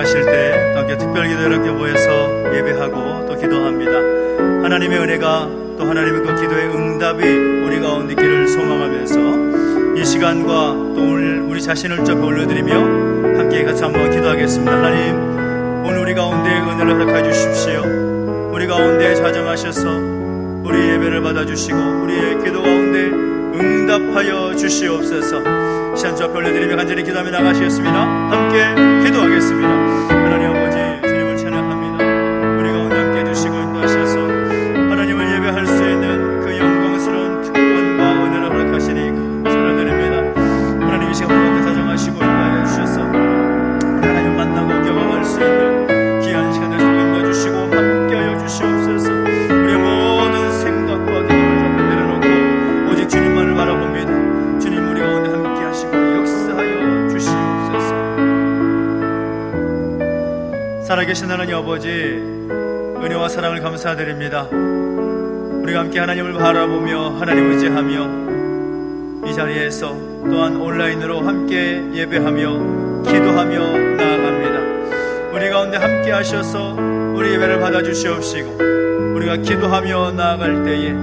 하실 때 또 함께 특별기도 이렇게 모여서 예배하고 또 기도합니다. 하나님의 은혜가 또 하나님의 그 기도의 응답이 우리 가운데 있기를 소망하면서 이 시간과 또 오늘 우리 자신을 좀 올려드리며 함께 같이 한번 기도하겠습니다. 하나님, 오늘 우리 가운데 은혜를 허락해 주십시오. 우리 가운데 자정하셔서 우리 예배를 받아주시고 우리의 기도 가운데 응답하여 주시옵소서. 시간 저 올려드리며 간절히 기도하며 나가시겠습니다. 함께 기도하겠습니다. 하나님 아버지, 주님을 찬양합니다. 우리 가운데 함께 해주시고 인도하셔서 하나님을 예배할 수 있는 그 영광스러운 특권과 은혜를 허락하시니 감사드립니다. 하나님 이 시간 가운데 자정하시고 인도하여 주셔서 하나님 만나고 경험할 수 있는 귀한 시간을 인도해주시고 함께하여 주시옵소서. 우리의 모든 생각과 기도를 다 내려놓고 오직 주님만을 바라봅니다. 주님 우리 가운데 함께 하시고 역사하여 주시옵소서. 살아계신 하나님 아버지, 은혜와 사랑을 감사드립니다. 우리가 함께 하나님을 바라보며 하나님을 의지하며 이 자리에서 또한 온라인으로 함께 예배하며 기도하며 나아갑니다. 우리 가운데 함께 하셔서 우리 예배를 받아주시옵시고 우리가 기도하며 나아갈 때에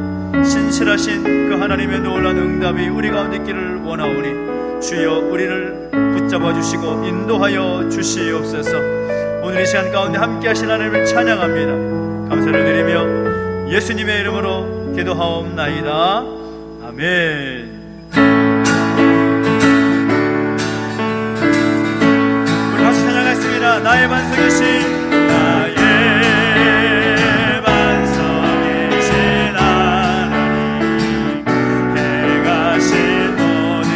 신실하신 그 하나님의 놀라운 응답이 우리 가운데 있기를 원하오니 주여 우리를 붙잡아 주시고 인도하여 주시옵소서. 오늘 이 시간 가운데 함께 하신 하나님을 찬양합니다. 감사를 드리며 예수님의 이름으로 기도하옵나이다. 아멘. 우리 다시 찬양하겠습니다. 나의 반석이신 나의 반석이신 하나님, 해가 신 모든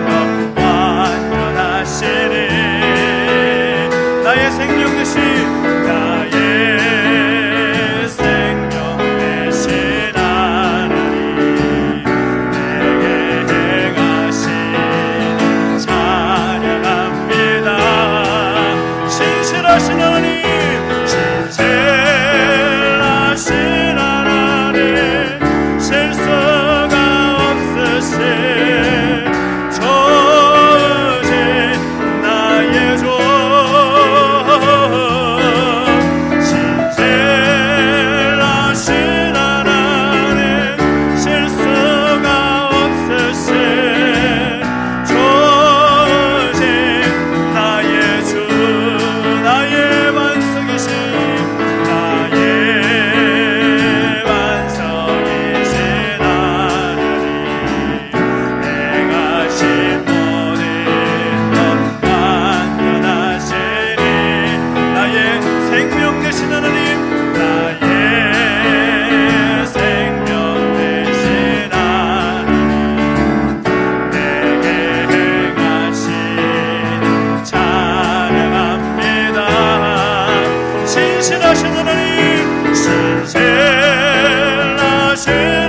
것 완전하시니 나의 생명 되신 나의 생명 되신 하나님, 내게 행하신 찬양합니다. 신실하신 하나님, 신실하신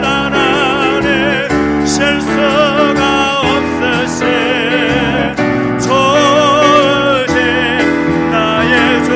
하나님, 실수가 없으신 조직 나의 조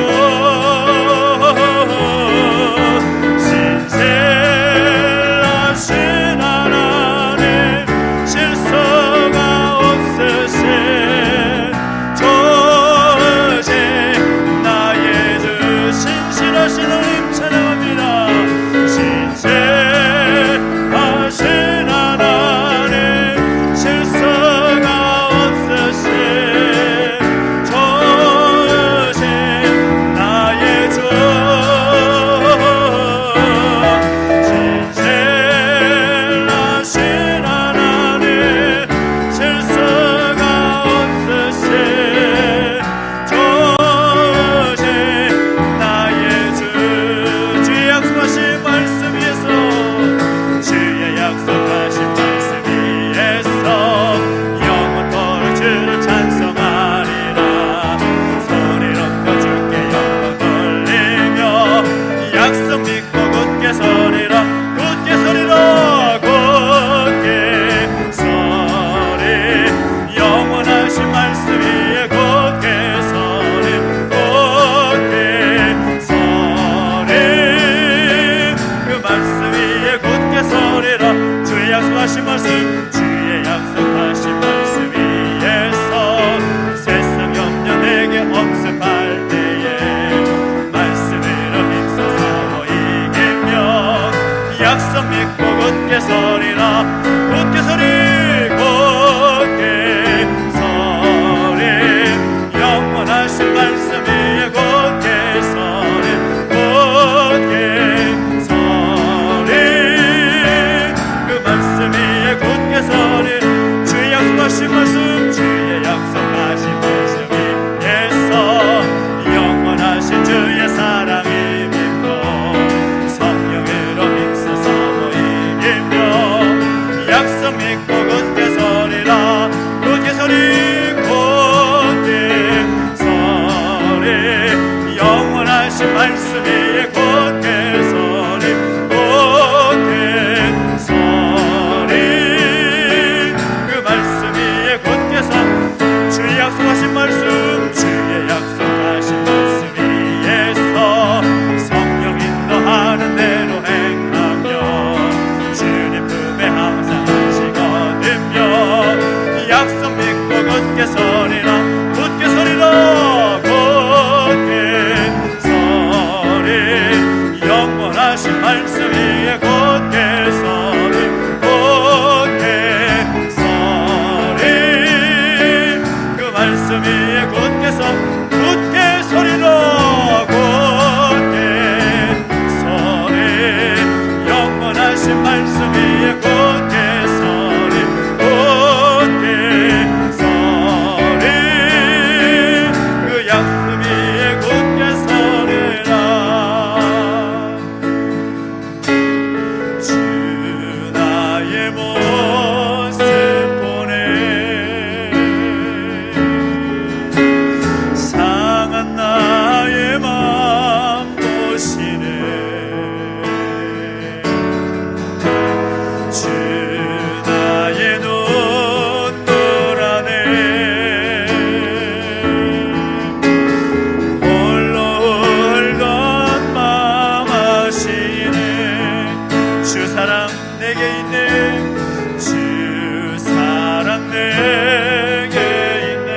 약속하신 말씀, 주의 약속하신 말씀 위에서 세상 염려 내게 엄습할 때 서리라 굳게 서리 굳게 서리 영원하신 말씀 위에 굳게 서리 굳게 서리 그 말씀 위에 굳게 서리 주의 약속하신 말씀 주의 약속하신 말씀 위에서 영원하신 주의 사랑이 믿고 성령으로 힘써서 모이며 약속 믿고 굳게 서리라 굳게 서리 굳게 서리 영원하신 말씀 위에 굳게 서리 굳게 서리 그 말씀 위에 굳게 서 주의 약속하신 말씀 주의 약속하신 말씀 위에서 성령 인도하는 대로 행하며 주님 품에 항상 하시거든요 약속 믿고 굳게 서리라 굳게 서리라 굳게 서리 영원하신 말씀 위에 굳게 서리 굳게 서리 그 말씀 위에 굳게 서 굳게 서리라 굳게 서리 영원하신 말씀 위에 굳게 서리 굳게 서리 그 약속 위에 굳게 서리라 주 나의 모습 보내 상한 나의 맘 보시네 주 나의 눈물 안에 홀로 울던 맘 아시네 주 사랑 내게 있네 주 사랑 내게 있네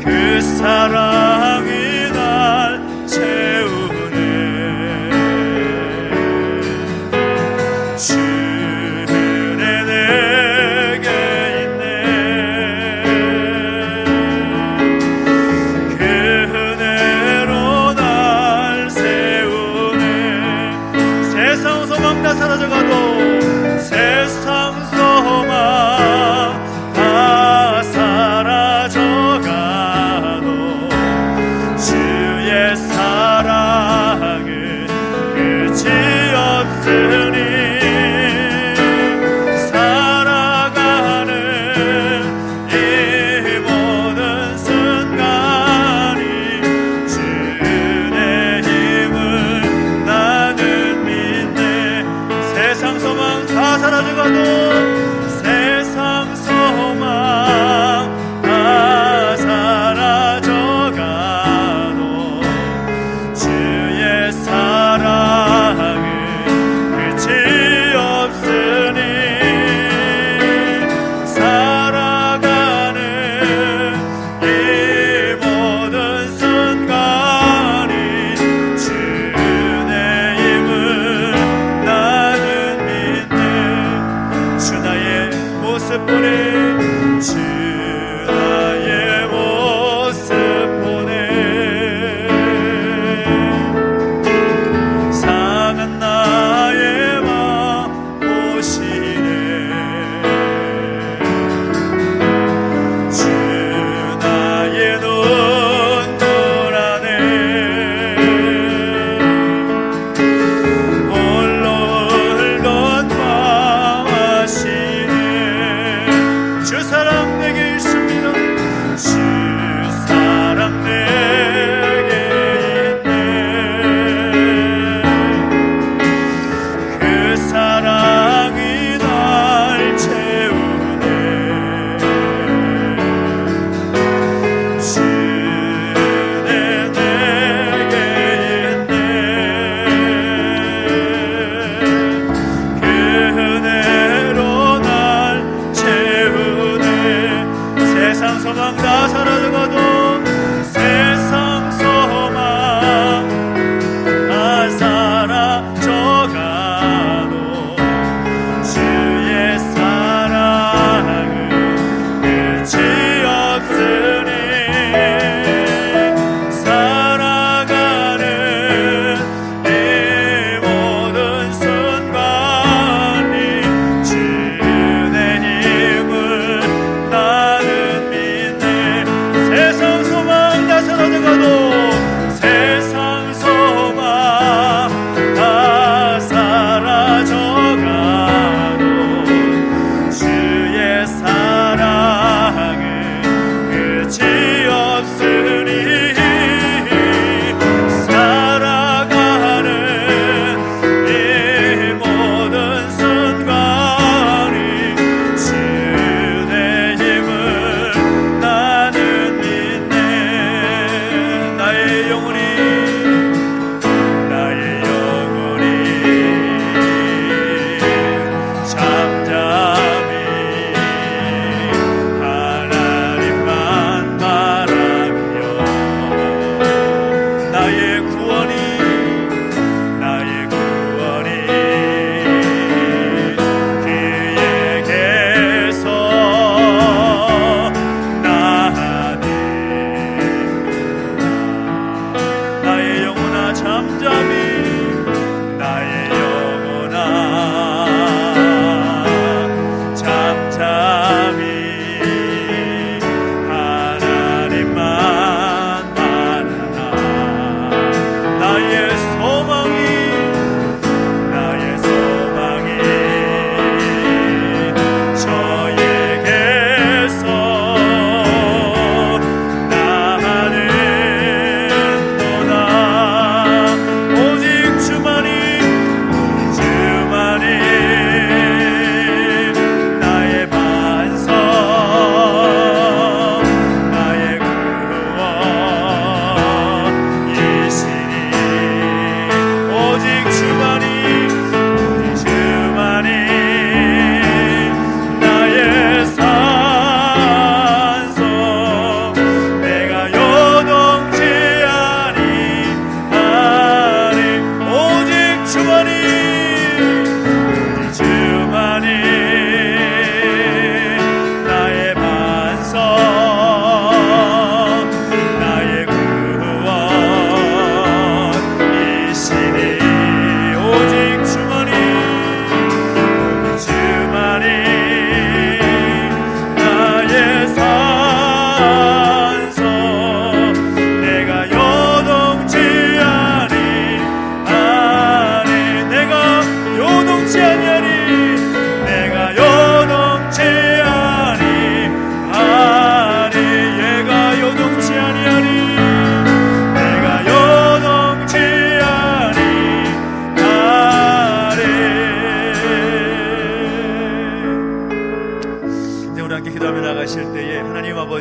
그 사랑이 날 채우네 주 은혜 내게 있네 그 은혜로 날 세우네 세상 소망 다 사라져가도 세상 소망 다 사라져가도 주의 사랑은 끝이 없으니 살아가는 이 모든 순간이 주의 힘을 나는 믿네 세상 소망 다 사라져가도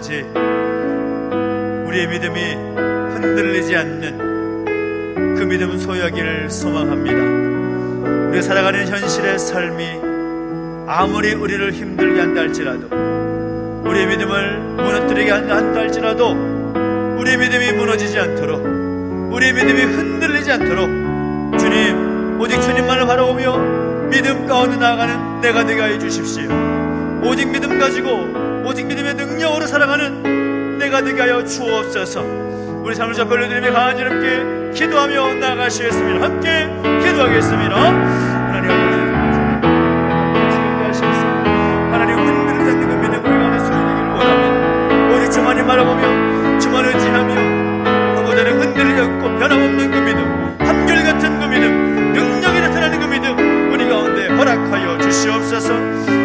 아버지, 우리의 믿음이 흔들리지 않는 그 믿음 소유하기를 소망합니다. 우리가 살아가는 현실의 삶이 아무리 우리를 힘들게 한다 할지라도, 우리의 믿음을 무너뜨리게 한다 할지라도 우리의 믿음이 무너지지 않도록, 우리의 믿음이 흔들리지 않도록 주님, 오직 주님만을 바라보며 믿음 가운데 나아가는 내가 되게 하여 주십시오. 오직 믿음 가지고 오직 믿음의 능력으로 살아가는 내가 되게 하여 주옵소서. 우리 삶을 잡혀 올려드리며 강한 주님께 기도하며 나아가시겠습니다. 함께 기도하겠습니다. 하나님 아버지, 하나님 흔들리지 않는 그 믿음 우리 가운데 소유되기를 원합니다. 오직 주만을 바라보며 주만 의지하며 하고자는 흔들리지 않고 변함없는 그 믿음, 한결같은 그 믿음, 능력이 나타나는 그 믿음 우리 가운데 허락하여 주시옵소서.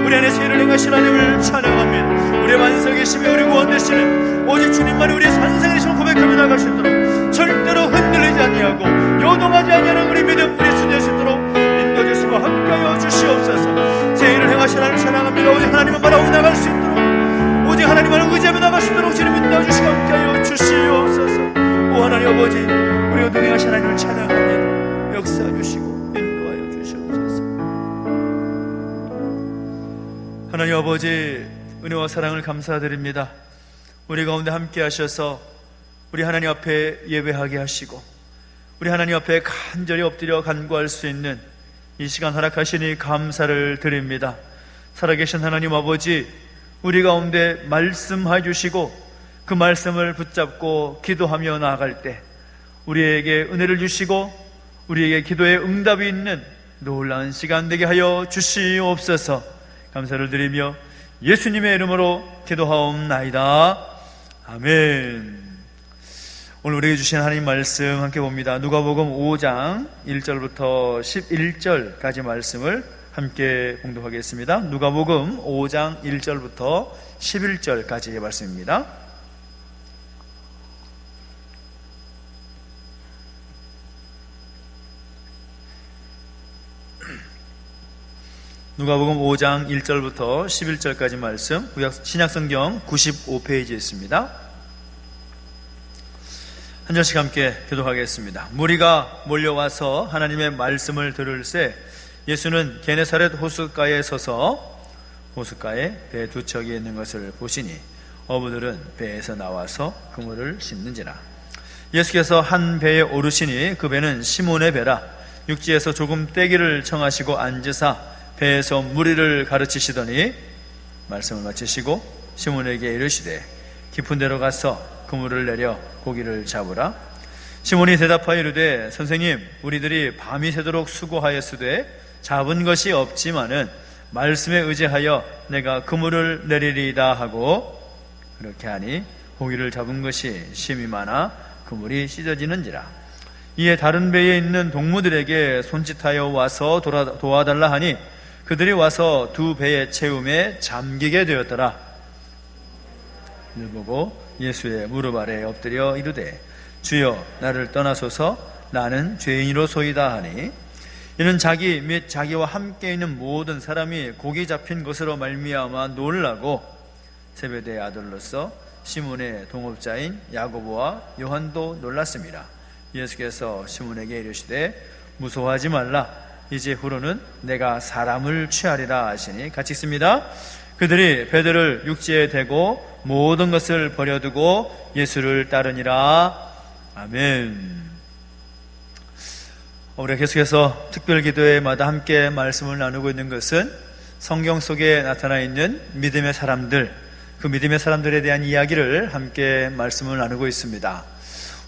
우리 안에 세를 행하신 하나님을 찬양합니다. 우리의 만성이시며 우리 구원 되시는 오직 주님만이 우리의 산성이시며 고백하며 나갈 수 있도록, 절대로 흔들리지 아니하고 요동하지 아니하는 우리 믿음 우리 수될 수 있도록 인도해 주시고 함께하여 주시옵소서. 세일을 행하신 하나님을 찬양합니다. 오직 하나님만 바라보고 나갈 수 있도록, 오직 하나님만을 의지하며 나갈 수 있도록 주님 인도해 주시고 함께하여 주시옵소서. 오 하나님 아버지, 우리가 동행하신 하나님을 찬양합니다. 역사해 주시고 인도하여 주시옵소서. 하나님 아버지, 은혜와 사랑을 감사드립니다. 우리 가운데 함께 하셔서 우리 하나님 앞에 예배하게 하시고 우리 하나님 앞에 간절히 엎드려 간구할 수 있는 이 시간 허락하시니 감사를 드립니다. 살아계신 하나님 아버지, 우리 가운데 말씀해 주시고 그 말씀을 붙잡고 기도하며 나아갈 때 우리에게 은혜를 주시고 우리에게 기도에 응답이 있는 놀라운 시간 되게 하여 주시옵소서. 감사를 드리며 예수님의 이름으로 기도하옵나이다. 아멘. 오늘 우리에게 주신 하나님 말씀 함께 봅니다. 누가복음 5장 1절부터 11절까지 말씀을 함께 봉독하겠습니다. 누가복음 5장 1절부터 11절까지의 말씀입니다. 누가복음 5장 1절부터 11절까지 말씀, 신약성경 95페이지에 있습니다. 한 절씩 함께 교독하겠습니다. 무리가 몰려와서 하나님의 말씀을 들을새 예수는 게네사렛 호숫가에 서서 호숫가에 배 두 척이 있는 것을 보시니 어부들은 배에서 나와서 그물을 씹는지라. 예수께서 한 배에 오르시니 그 배는 시몬의 배라. 육지에서 조금 떼기를 청하시고 앉으사 배에서 무리를 가르치시더니 말씀을 마치시고 시몬에게 이르시되 깊은 데로 가서 그물을 내려 고기를 잡으라. 시몬이 대답하여 이르되 선생님, 우리들이 밤이 새도록 수고하였으되 잡은 것이 없지만은 말씀에 의지하여 내가 그물을 내리리이다 하고, 그렇게 하니 고기를 잡은 것이 심히 많아 그물이 찢어지는지라. 이에 다른 배에 있는 동무들에게 손짓하여 와서 도와달라 하니 그들이 와서 두 배의 채움에 잠기게 되었더라. 이를 보고 예수의 무릎 아래에 엎드려 이르되 주여, 나를 떠나소서, 나는 죄인이로소이다 하니, 이는 자기 및 자기와 함께 있는 모든 사람이 고기 잡힌 것으로 말미암아 놀라고 세베대의 아들로서 시몬의 동업자인 야고보와 요한도 놀랐습니다. 예수께서 시몬에게 이르시되 무서워하지 말라, 이제 후로는 내가 사람을 취하리라 하시니, 같이 읽습니다. 그들이 배들을 육지에 대고 모든 것을 버려두고 예수를 따르니라. 아멘. 우리가 계속해서 특별기도회마다 함께 말씀을 나누고 있는 것은 성경 속에 나타나 있는 믿음의 사람들, 그 믿음의 사람들에 대한 이야기를 함께 말씀을 나누고 있습니다.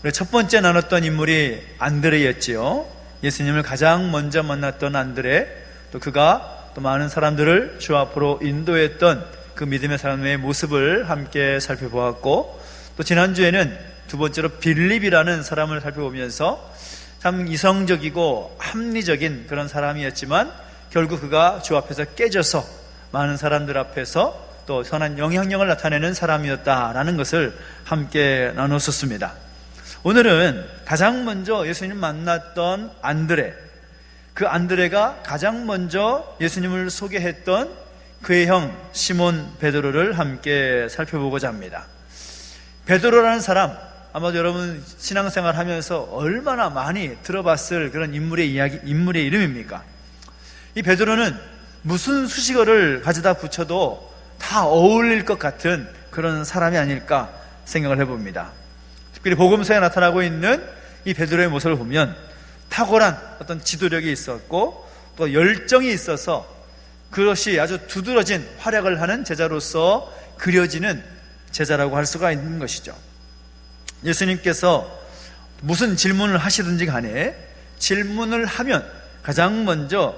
우리 첫 번째 나눴던 인물이 안드레였지요. 예수님을 가장 먼저 만났던 안드레, 또 그가 또 많은 사람들을 주 앞으로 인도했던 그 믿음의 사람의 모습을 함께 살펴보았고, 또 지난주에는 두 번째로 빌립이라는 사람을 살펴보면서 참 이성적이고 합리적인 그런 사람이었지만 결국 그가 주 앞에서 깨져서 많은 사람들 앞에서 또 선한 영향력을 나타내는 사람이었다라는 것을 함께 나눴었습니다. 오늘은 가장 먼저 예수님 만났던 안드레, 그 안드레가 가장 먼저 예수님을 소개했던 그의 형 시몬 베드로를 함께 살펴보고자 합니다. 베드로라는 사람, 아마도 여러분 신앙생활 하면서 얼마나 많이 들어봤을 그런 인물의 이름입니까? 이 베드로는 무슨 수식어를 가져다 붙여도 다 어울릴 것 같은 그런 사람이 아닐까 생각을 해봅니다. 특별히 복음서에 나타나고 있는 이 베드로의 모습을 보면 탁월한 어떤 지도력이 있었고 또 열정이 있어서 그것이 아주 두드러진 활약을 하는 제자로서 그려지는 제자라고 할 수가 있는 것이죠. 예수님께서 무슨 질문을 하시든지 간에 질문을 하면 가장 먼저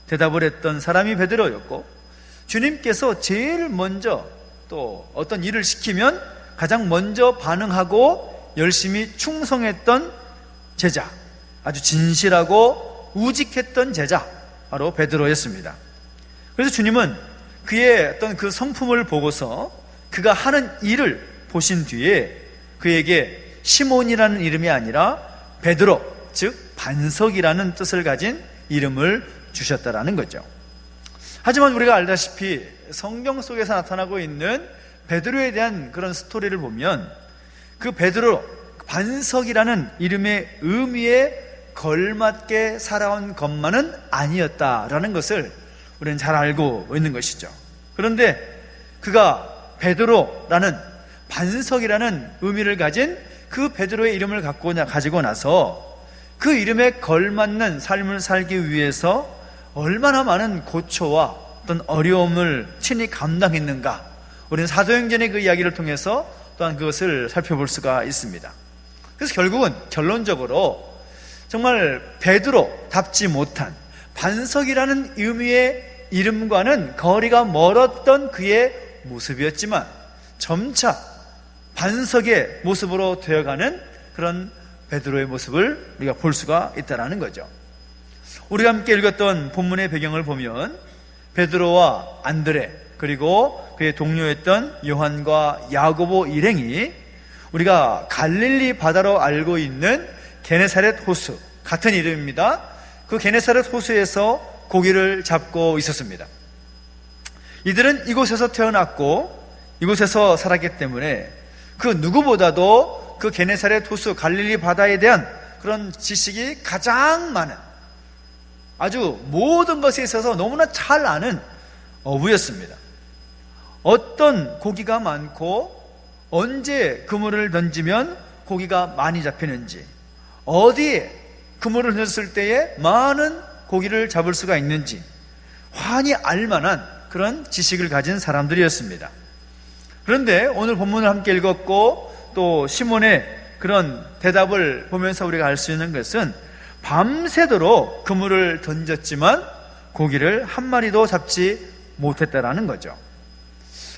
대답을 했던 사람이 베드로였고, 주님께서 제일 먼저 또 어떤 일을 시키면 가장 먼저 반응하고 열심히 충성했던 제자, 아주 진실하고 우직했던 제자, 바로 베드로였습니다. 그래서 주님은 그의 어떤 그 성품을 보고서 그가 하는 일을 보신 뒤에 그에게 시몬이라는 이름이 아니라 베드로, 즉 반석이라는 뜻을 가진 이름을 주셨다라는 거죠. 하지만 우리가 알다시피 성경 속에서 나타나고 있는 베드로에 대한 그런 스토리를 보면 그 베드로, 반석이라는 이름의 의미에 걸맞게 살아온 것만은 아니었다라는 것을 우리는 잘 알고 있는 것이죠. 그런데 그가 베드로라는 반석이라는 의미를 가진 그 베드로의 이름을 가지고 나서 그 이름에 걸맞는 삶을 살기 위해서 얼마나 많은 고초와 어떤 어려움을 친히 감당했는가, 우리는 사도행전의 그 이야기를 통해서 또한 그것을 살펴볼 수가 있습니다. 그래서 결국은 결론적으로 정말 베드로답지 못한 반석이라는 의미의 이름과는 거리가 멀었던 그의 모습이었지만 점차 반석의 모습으로 되어가는 그런 베드로의 모습을 우리가 볼 수가 있다는 거죠. 우리가 함께 읽었던 본문의 배경을 보면 베드로와 안드레, 그리고 그의 동료였던 요한과 야고보 일행이 우리가 갈릴리 바다로 알고 있는 게네사렛 호수, 같은 이름입니다. 그 게네사렛 호수에서 고기를 잡고 있었습니다. 이들은 이곳에서 태어났고 이곳에서 살았기 때문에 그 누구보다도 그 게네사렛 호수, 갈릴리 바다에 대한 그런 지식이 가장 많은, 아주 모든 것에 있어서 너무나 잘 아는 어부였습니다. 어떤 고기가 많고 언제 그물을 던지면 고기가 많이 잡히는지, 어디에 그물을 던졌을 때에 많은 고기를 잡을 수가 있는지 환히 알만한 그런 지식을 가진 사람들이었습니다. 그런데 오늘 본문을 함께 읽었고 또 시몬의 그런 대답을 보면서 우리가 알 수 있는 것은 밤새도록 그물을 던졌지만 고기를 한 마리도 잡지 못했다라는 거죠.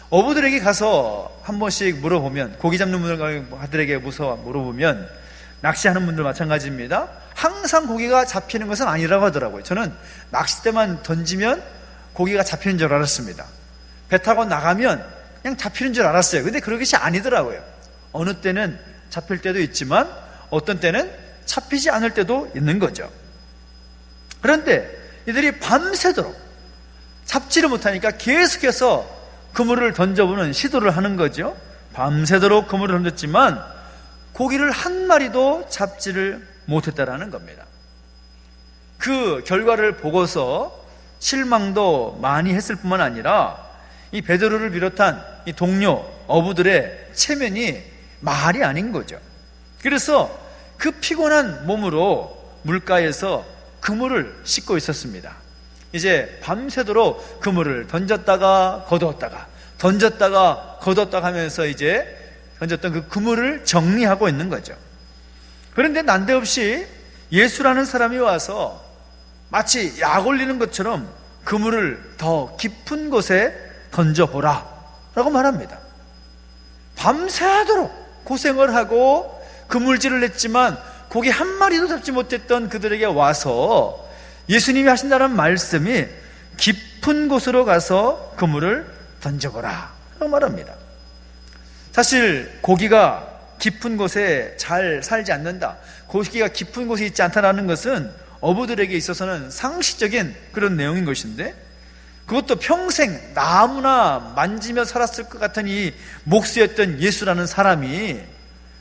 어부들에게 가서 한 번씩 물어보면, 고기 잡는 분들에게 물어보면, 낚시하는 분들 마찬가지입니다. 항상 고기가 잡히는 것은 아니라고 하더라고요. 저는 낚싯대만 던지면 고기가 잡히는 줄 알았습니다. 배 타고 나가면 그냥 잡히는 줄 알았어요. 근데 그런 것이 아니더라고요. 어느 때는 잡힐 때도 있지만 어떤 때는 잡히지 않을 때도 있는 거죠. 그런데 이들이 밤새도록 잡지를 못하니까 계속해서 그물을 던져보는 시도를 하는 거죠. 밤새도록 그물을 던졌지만 고기를 한 마리도 잡지를 못했다라는 겁니다. 그 결과를 보고서 실망도 많이 했을 뿐만 아니라 이 베드로를 비롯한 이 동료 어부들의 체면이 말이 아닌 거죠. 그래서 그 피곤한 몸으로 물가에서 그물을 씻고 있었습니다. 이제 밤새도록 그물을 던졌다가 거두었다가 던졌다가 거두었다가 하면서 이제 던졌던 그 그물을 정리하고 있는 거죠. 그런데 난데없이 예수라는 사람이 와서 마치 약 올리는 것처럼 그물을 더 깊은 곳에 던져보라 라고 말합니다. 밤새도록 고생을 하고 그물질을 했지만 고기 한 마리도 잡지 못했던 그들에게 와서 예수님이 하신다는 말씀이 깊은 곳으로 가서 그물을 던져보라 라고 말합니다. 사실 고기가 깊은 곳에 잘 살지 않는다, 고기가 깊은 곳에 있지 않다는 것은 어부들에게 있어서는 상식적인 그런 내용인 것인데, 그것도 평생 나무나 만지며 살았을 것 같은 이 목수였던 예수라는 사람이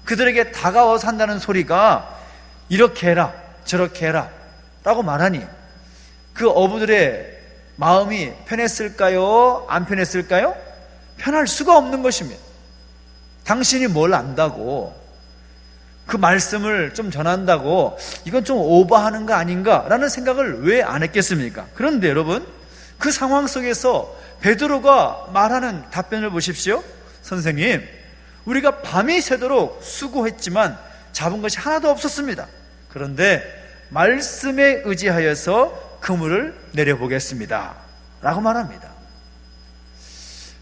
그들에게 다가와서 한다는 소리가 이렇게 해라 저렇게 해라 라고 말하니 그 어부들의 마음이 편했을까요? 안 편했을까요? 편할 수가 없는 것입니다. 당신이 뭘 안다고 그 말씀을 좀 전한다고 이건 좀 오버하는 거 아닌가 라는 생각을 왜 안 했겠습니까? 그런데 여러분, 그 상황 속에서 베드로가 말하는 답변을 보십시오. 선생님, 우리가 밤이 새도록 수고했지만 잡은 것이 하나도 없었습니다. 그런데 말씀에 의지하여서 그물을 내려보겠습니다 라고 말합니다.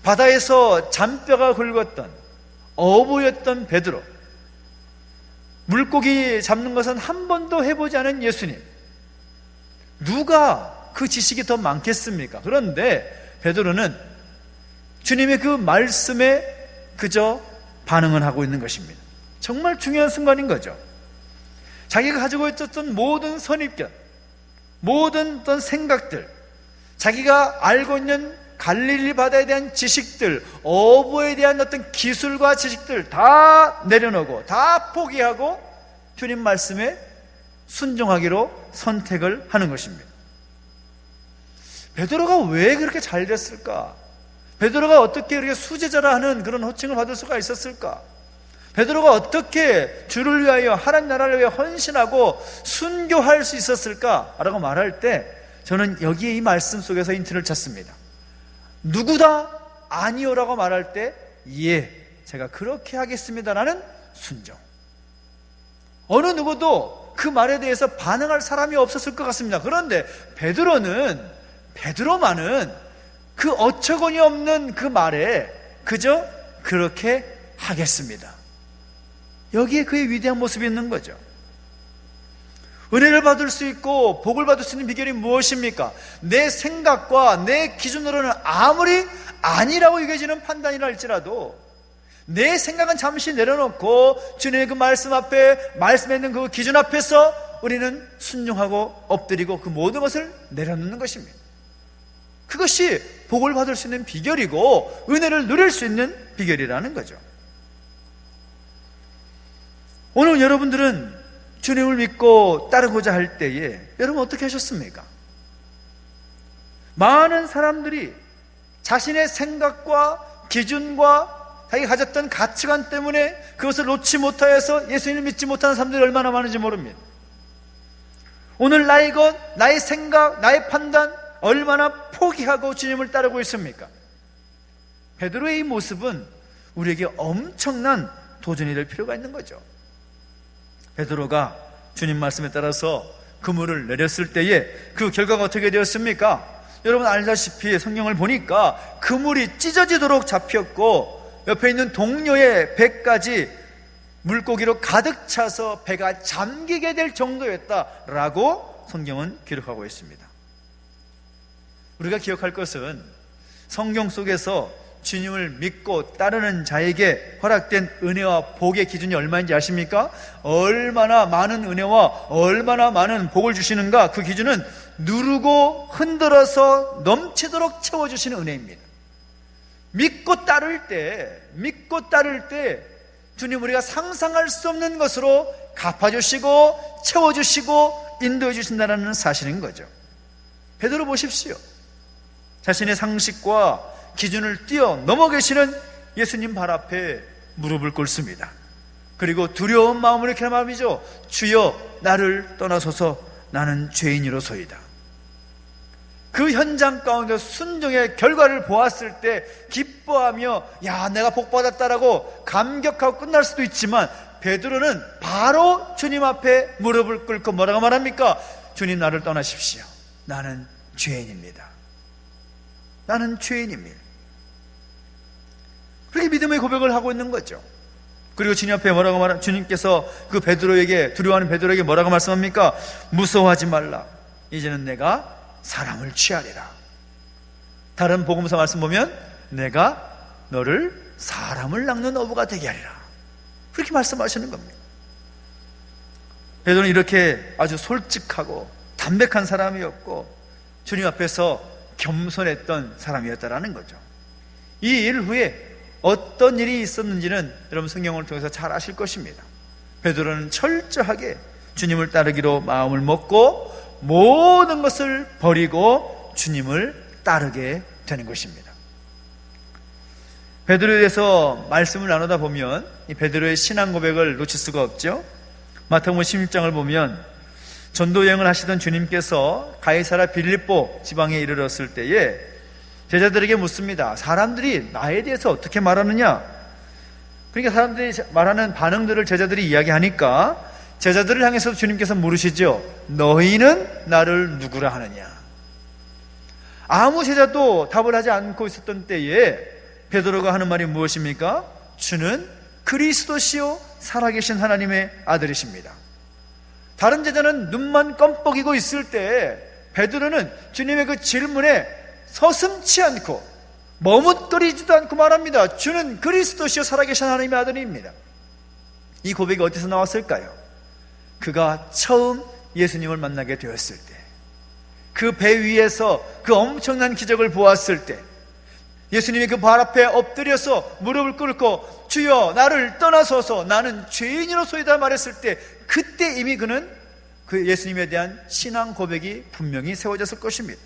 바다에서 잔뼈가 굵었던 어부였던 베드로, 물고기 잡는 것은 한 번도 해보지 않은 예수님, 누가 그 지식이 더 많겠습니까? 그런데 베드로는 주님의 그 말씀에 그저 반응을 하고 있는 것입니다. 정말 중요한 순간인 거죠. 자기가 가지고 있었던 모든 선입견, 모든 어떤 생각들, 자기가 알고 있는 갈릴리 바다에 대한 지식들, 어부에 대한 어떤 기술과 지식들 다 내려놓고 다 포기하고 주님 말씀에 순종하기로 선택을 하는 것입니다. 베드로가 왜 그렇게 잘 됐을까? 베드로가 어떻게 이렇게 수제자라 하는 그런 호칭을 받을 수가 있었을까? 베드로가 어떻게 주를 위하여 하나님 나라를 위해 헌신하고 순교할 수 있었을까? 라고 말할 때 저는 여기에 이 말씀 속에서 힌트를 찾습니다. 누구다? 아니요라고 말할 때 예, 제가 그렇게 하겠습니다라는 순종. 어느 누구도 그 말에 대해서 반응할 사람이 없었을 것 같습니다. 그런데 베드로만은 그 어처구니 없는 그 말에 그저 그렇게 하겠습니다. 여기에 그의 위대한 모습이 있는 거죠. 은혜를 받을 수 있고 복을 받을 수 있는 비결이 무엇입니까? 내 생각과 내 기준으로는 아무리 아니라고 여겨지는 판단이라 할지라도 내 생각은 잠시 내려놓고 주님의 그 말씀 앞에, 말씀에 있는 그 기준 앞에서 우리는 순종하고 엎드리고 그 모든 것을 내려놓는 것입니다. 그것이 복을 받을 수 있는 비결이고 은혜를 누릴 수 있는 비결이라는 거죠. 오늘 여러분들은 주님을 믿고 따르고자 할 때에 여러분 어떻게 하셨습니까? 많은 사람들이 자신의 생각과 기준과 자기가 가졌던 가치관 때문에 그것을 놓지 못하여서 예수님을 믿지 못하는 사람들이 얼마나 많은지 모릅니다. 오늘 나의 것, 나의 생각, 나의 판단 얼마나 포기하고 주님을 따르고 있습니까? 베드로의 이 모습은 우리에게 엄청난 도전이 될 필요가 있는 거죠. 베드로가 주님 말씀에 따라서 그물을 내렸을 때에 그 결과가 어떻게 되었습니까? 여러분 알다시피 성경을 보니까 그물이 찢어지도록 잡혔고 옆에 있는 동료의 배까지 물고기로 가득 차서 배가 잠기게 될 정도였다라고 성경은 기록하고 있습니다. 우리가 기억할 것은 성경 속에서 주님을 믿고 따르는 자에게 허락된 은혜와 복의 기준이 얼마인지 아십니까? 얼마나 많은 은혜와 얼마나 많은 복을 주시는가, 그 기준은 누르고 흔들어서 넘치도록 채워주시는 은혜입니다. 믿고 따를 때 주님 우리가 상상할 수 없는 것으로 갚아주시고 채워주시고 인도해 주신다는 사실인 거죠. 베드로 보십시오. 자신의 상식과 기준을 뛰어넘어 계시는 예수님 발 앞에 무릎을 꿇습니다. 그리고 두려운 마음으로 이렇게 말이죠. 주여 나를 떠나소서, 나는 죄인이로소이다. 그 현장 가운데 순종의 결과를 보았을 때 기뻐하며 야 내가 복받았다라고 감격하고 끝날 수도 있지만, 베드로는 바로 주님 앞에 무릎을 꿇고 뭐라고 말합니까? 주님 나를 떠나십시오. 나는 죄인입니다. 나는 죄인입니다. 그렇게 믿음의 고백을 하고 있는 거죠. 그리고 주님 앞에 뭐라고 말합니까? 주님께서 그 베드로에게, 두려워하는 베드로에게 뭐라고 말씀합니까? 무서워하지 말라. 이제는 내가 사람을 취하리라. 다른 복음서 말씀 보면 내가 너를 사람을 낚는 어부가 되게 하리라. 그렇게 말씀하시는 겁니다. 베드로는 이렇게 아주 솔직하고 담백한 사람이었고 주님 앞에서 겸손했던 사람이었다라는 거죠. 이 일 후에 어떤 일이 있었는지는 여러분 성경을 통해서 잘 아실 것입니다. 베드로는 철저하게 주님을 따르기로 마음을 먹고 모든 것을 버리고 주님을 따르게 되는 것입니다. 베드로에 대해서 말씀을 나누다 보면 이 베드로의 신앙 고백을 놓칠 수가 없죠. 마태복음 16장을 보면 전도 여행을 하시던 주님께서 가이사라 빌립보 지방에 이르렀을 때에 제자들에게 묻습니다. 사람들이 나에 대해서 어떻게 말하느냐? 그러니까 사람들이 말하는 반응들을 제자들이 이야기하니까 제자들을 향해서 주님께서 물으시죠. 너희는 나를 누구라 하느냐? 아무 제자도 답을 하지 않고 있었던 때에 베드로가 하는 말이 무엇입니까? 주는 그리스도시요 살아계신 하나님의 아들이십니다. 다른 제자는 눈만 껌뻑이고 있을 때 베드로는 주님의 그 질문에 서슴지 않고 머뭇거리지도 않고 말합니다. 주는 그리스도시요 살아계신 하나님의 아들입니다. 이 고백이 어디서 나왔을까요? 그가 처음 예수님을 만나게 되었을 때, 그 배 위에서 그 엄청난 기적을 보았을 때, 예수님이 그 발 앞에 엎드려서 무릎을 꿇고 주여 나를 떠나소서 나는 죄인으로소이다 말했을 때, 그때 이미 그는 그 예수님에 대한 신앙 고백이 분명히 세워졌을 것입니다.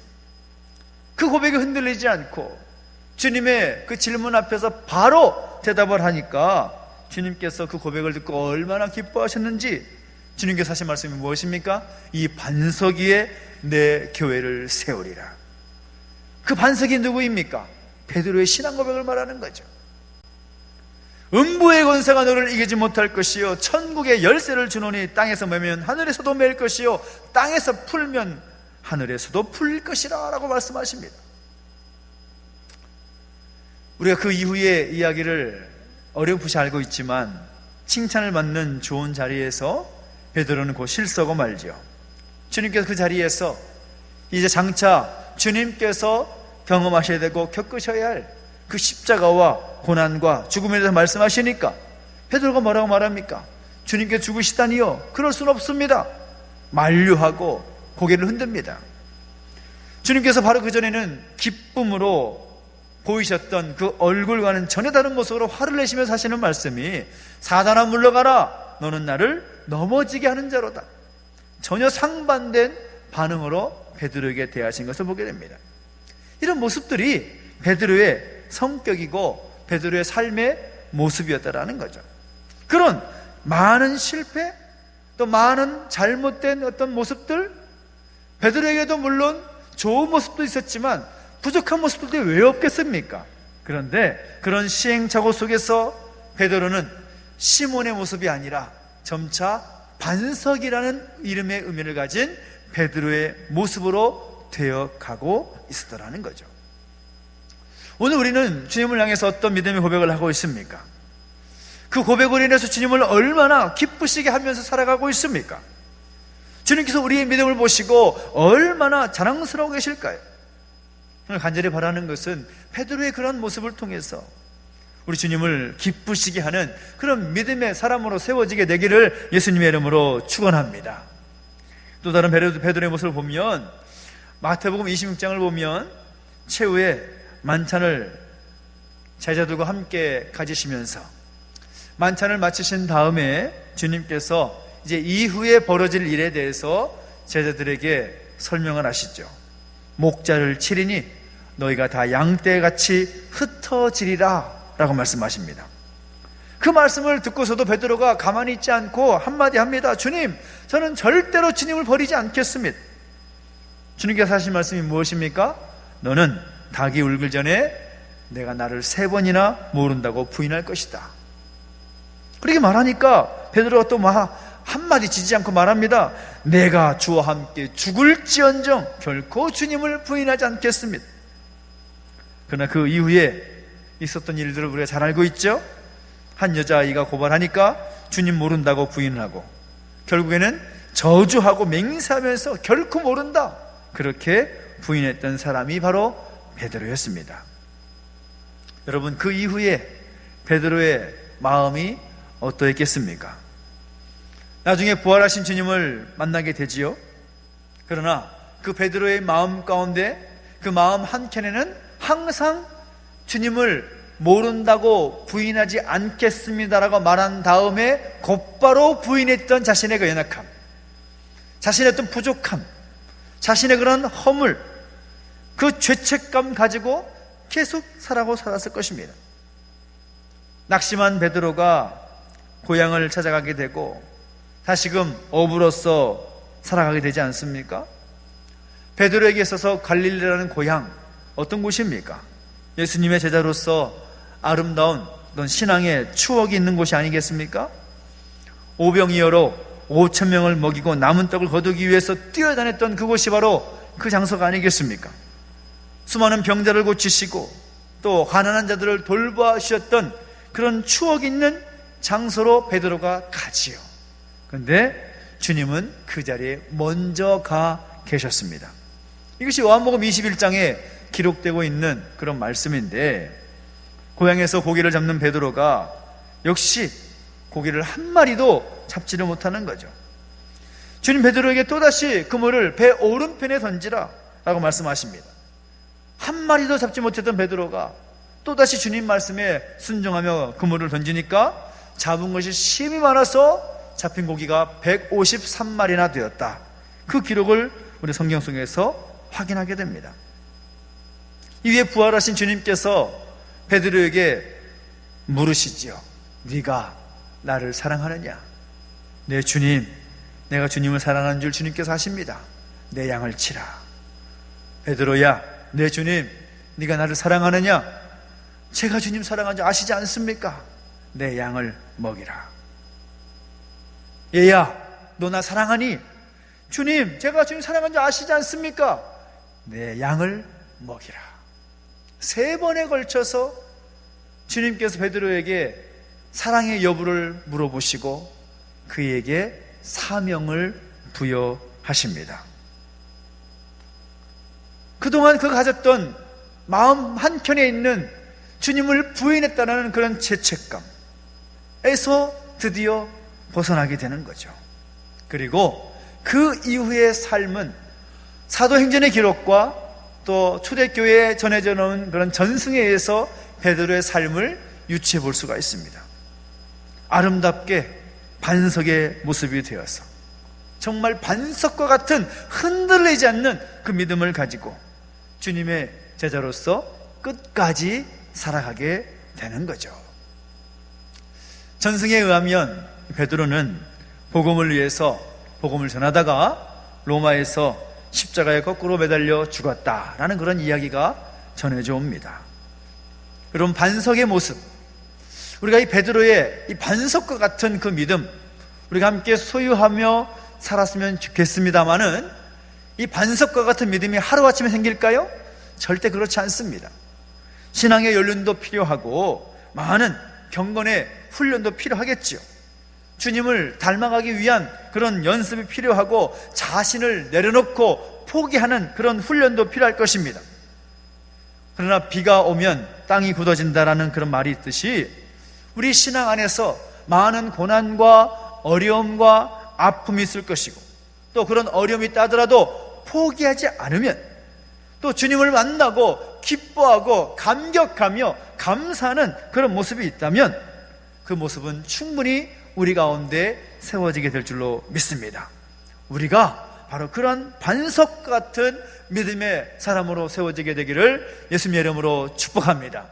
그 고백이 흔들리지 않고 주님의 그 질문 앞에서 바로 대답을 하니까 주님께서 그 고백을 듣고 얼마나 기뻐하셨는지 주님께서 하신 말씀이 무엇입니까? 이 반석 위에 내 교회를 세우리라. 그 반석이 누구입니까? 베드로의 신앙 고백을 말하는 거죠. 음부의 권세가 너를 이기지 못할 것이요 천국의 열쇠를 주노니 땅에서 매면 하늘에서도 맬 것이요 땅에서 풀면 하늘에서도 풀릴 것이라 라고 말씀하십니다. 우리가 그 이후의 이야기를 어렴풋이 알고 있지만 칭찬을 받는 좋은 자리에서 베드로는 곧 실수하고 말죠. 주님께서 그 자리에서 이제 장차 주님께서 경험하셔야 되고 겪으셔야 할 그 십자가와 고난과 죽음에 대해서 말씀하시니까 베드로가 뭐라고 말합니까? 주님께서 죽으시다니요? 그럴 수는 없습니다. 만류하고 고개를 흔듭니다. 주님께서 바로 그전에는 기쁨으로 보이셨던 그 얼굴과는 전혀 다른 모습으로 화를 내시면서 하시는 말씀이 사단아 물러가라 너는 나를 넘어지게 하는 자로다. 전혀 상반된 반응으로 베드로에게 대하신 것을 보게 됩니다. 이런 모습들이 베드로의 성격이고 베드로의 삶의 모습이었다라는 거죠. 그런 많은 실패, 또 많은 잘못된 어떤 모습들, 베드로에게도 물론 좋은 모습도 있었지만 부족한 모습들도 왜 없겠습니까? 그런데 그런 시행착오 속에서 베드로는 시몬의 모습이 아니라 점차 반석이라는 이름의 의미를 가진 베드로의 모습으로 되어가고 있었다는 거죠. 오늘 우리는 주님을 향해서 어떤 믿음의 고백을 하고 있습니까? 그 고백으로 인해서 주님을 얼마나 기쁘시게 하면서 살아가고 있습니까? 주님께서 우리의 믿음을 보시고 얼마나 자랑스러워 계실까요? 오늘 간절히 바라는 것은 베드로의 그런 모습을 통해서 우리 주님을 기쁘시게 하는 그런 믿음의 사람으로 세워지게 되기를 예수님의 이름으로 축원합니다. 또 다른 베드로의 모습을 보면 마태복음 26장을 보면 최후에 만찬을 제자들과 함께 가지시면서 만찬을 마치신 다음에 주님께서 이제 이후에 벌어질 일에 대해서 제자들에게 설명을 하시죠. 목자를 치리니 너희가 다 양떼같이 흩어지리라 라고 말씀하십니다. 그 말씀을 듣고서도 베드로가 가만히 있지 않고 한마디 합니다. 주님, 저는 절대로 주님을 버리지 않겠습니다. 주님께서 하신 말씀이 무엇입니까? 너는 닭이 울기 전에 내가 나를 3번이나 모른다고 부인할 것이다. 그렇게 말하니까 베드로가 또 한마디 지지 않고 말합니다. 내가 주와 함께 죽을지언정 결코 주님을 부인하지 않겠습니다. 그러나 그 이후에 있었던 일들을 우리가 잘 알고 있죠. 한 여자아이가 고발하니까 주님 모른다고 부인을 하고 결국에는 저주하고 맹세하면서 결코 모른다 그렇게 부인했던 사람이 바로 베드로였습니다. 여러분, 그 이후에 베드로의 마음이 어떠했겠습니까? 나중에 부활하신 주님을 만나게 되지요. 그러나 그 베드로의 마음 가운데 그 마음 한켠에는 항상 주님을 모른다고 부인하지 않겠습니다라고 말한 다음에 곧바로 부인했던 자신의 그 연약함, 자신의 어떤 부족함, 자신의 그런 허물, 그 죄책감 가지고 계속 살아고 살았을 것입니다. 낙심한 베드로가 고향을 찾아가게 되고 다시금 어부로서 살아가게 되지 않습니까? 베드로에게 있어서 갈릴리라는 고향, 어떤 곳입니까? 예수님의 제자로서 아름다운 그런 신앙의 추억이 있는 곳이 아니겠습니까? 오병이어로 5,000명을 먹이고 남은 떡을 거두기 위해서 뛰어다녔던 그곳이 바로 그 장소가 아니겠습니까? 수많은 병자를 고치시고 또 가난한 자들을 돌보아주셨던 그런 추억이 있는 장소로 베드로가 가지요. 그런데 주님은 그 자리에 먼저 가 계셨습니다. 이것이 요한복음 21장에 기록되고 있는 그런 말씀인데, 고향에서 고기를 잡는 베드로가 역시 고기를 한 마리도 잡지를 못하는 거죠. 주님 베드로에게 또다시 그물을 배 오른편에 던지라 라고 말씀하십니다. 한 마리도 잡지 못했던 베드로가 또다시 주님 말씀에 순종하며 그물을 던지니까 잡은 것이 심히 많아서 잡힌 고기가 153마리나 되었다. 그 기록을 우리 성경 속에서 확인하게 됩니다. 이후에 부활하신 주님께서 베드로에게 물으시지요. 네가 나를 사랑하느냐? 네 주님, 내가 주님을 사랑하는 줄 주님께서 아십니다. 내 양을 치라. 베드로야, 네 주님, 네가 나를 사랑하느냐? 제가 주님 사랑하는 줄 아시지 않습니까? 내 양을 먹이라. 얘야, 너 나 사랑하니? 주님, 제가 주님 사랑하는 줄 아시지 않습니까? 내 양을 먹이라. 3번에 걸쳐서 주님께서 베드로에게 사랑의 여부를 물어보시고 그에게 사명을 부여하십니다. 그동안 그가 가졌던 마음 한켠에 있는 주님을 부인했다는 그런 죄책감에서 드디어 벗어나게 되는 거죠. 그리고 그 이후의 삶은 사도행전의 기록과 또 초대교회에 전해져 놓은 그런 전승에 의해서 베드로의 삶을 유추해 볼 수가 있습니다. 아름답게 반석의 모습이 되어서 정말 반석과 같은 흔들리지 않는 그 믿음을 가지고 주님의 제자로서 끝까지 살아가게 되는 거죠. 전승에 의하면 베드로는 복음을 위해서 복음을 전하다가 로마에서 십자가에 거꾸로 매달려 죽었다라는 그런 이야기가 전해져 옵니다. 그럼 반석의 모습, 우리가 이 베드로의 이 반석과 같은 그 믿음, 우리가 함께 소유하며 살았으면 좋겠습니다만은 이 반석과 같은 믿음이 하루아침에 생길까요? 절대 그렇지 않습니다. 신앙의 연륜도 필요하고 많은 경건의 훈련도 필요하겠죠. 주님을 닮아가기 위한 그런 연습이 필요하고 자신을 내려놓고 포기하는 그런 훈련도 필요할 것입니다. 그러나 비가 오면 땅이 굳어진다라는 그런 말이 있듯이 우리 신앙 안에서 많은 고난과 어려움과 아픔이 있을 것이고 또 그런 어려움이 있다더라도 포기하지 않으면 또 주님을 만나고 기뻐하고 감격하며 감사하는 그런 모습이 있다면 그 모습은 충분히 우리 가운데 세워지게 될 줄로 믿습니다. 우리가 바로 그런 반석 같은 믿음의 사람으로 세워지게 되기를 예수님의 이름으로 축복합니다.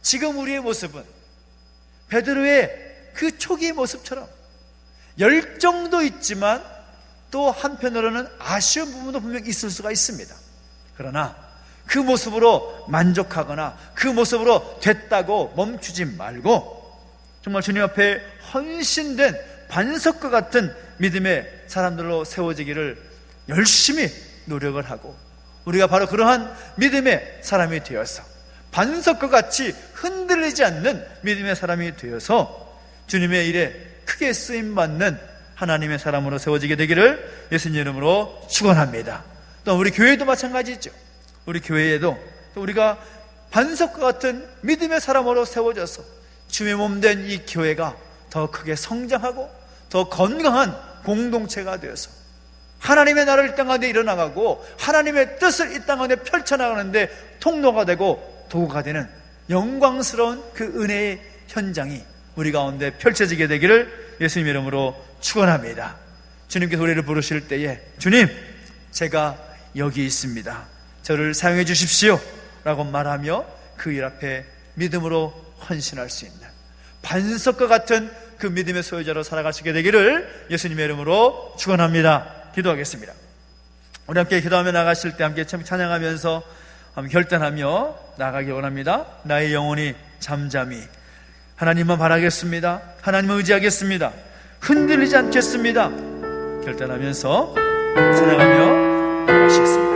지금 우리의 모습은 베드로의 그 초기의 모습처럼 열정도 있지만 또 한편으로는 아쉬운 부분도 분명히 있을 수가 있습니다. 그러나 그 모습으로 만족하거나 그 모습으로 됐다고 멈추지 말고 정말 주님 앞에 헌신된 반석과 같은 믿음의 사람들로 세워지기를 열심히 노력을 하고 우리가 바로 그러한 믿음의 사람이 되어서 반석과 같이 흔들리지 않는 믿음의 사람이 되어서 주님의 일에 크게 쓰임받는 하나님의 사람으로 세워지게 되기를 예수님 이름으로 축원합니다. 또 우리 교회도 마찬가지죠. 우리 교회에도 또 우리가 반석과 같은 믿음의 사람으로 세워져서 주의 몸된 이 교회가 더 크게 성장하고 더 건강한 공동체가 되어서 하나님의 나라를 이 땅 가운데 일어나가고 하나님의 뜻을 이 땅 가운데 펼쳐나가는데 통로가 되고 도구가 되는 영광스러운 그 은혜의 현장이 우리 가운데 펼쳐지게 되기를 예수님 이름으로 축원합니다. 주님께서 우리를 부르실 때에 주님, 제가 여기 있습니다, 저를 사용해 주십시오 라고 말하며 그 일 앞에 믿음으로 헌신할 수 있는 반석과 같은 그 믿음의 소유자로 살아갈 수 있게 되기를 예수님의 이름으로 축원합니다. 기도하겠습니다. 우리 함께 기도하며 나가실 때 함께 찬양하면서 결단하며 나가기 원합니다. 나의 영혼이 잠잠히 하나님만 바라겠습니다. 하나님을 의지하겠습니다. 흔들리지 않겠습니다. 결단하면서 찬양하며 나가시겠습니다.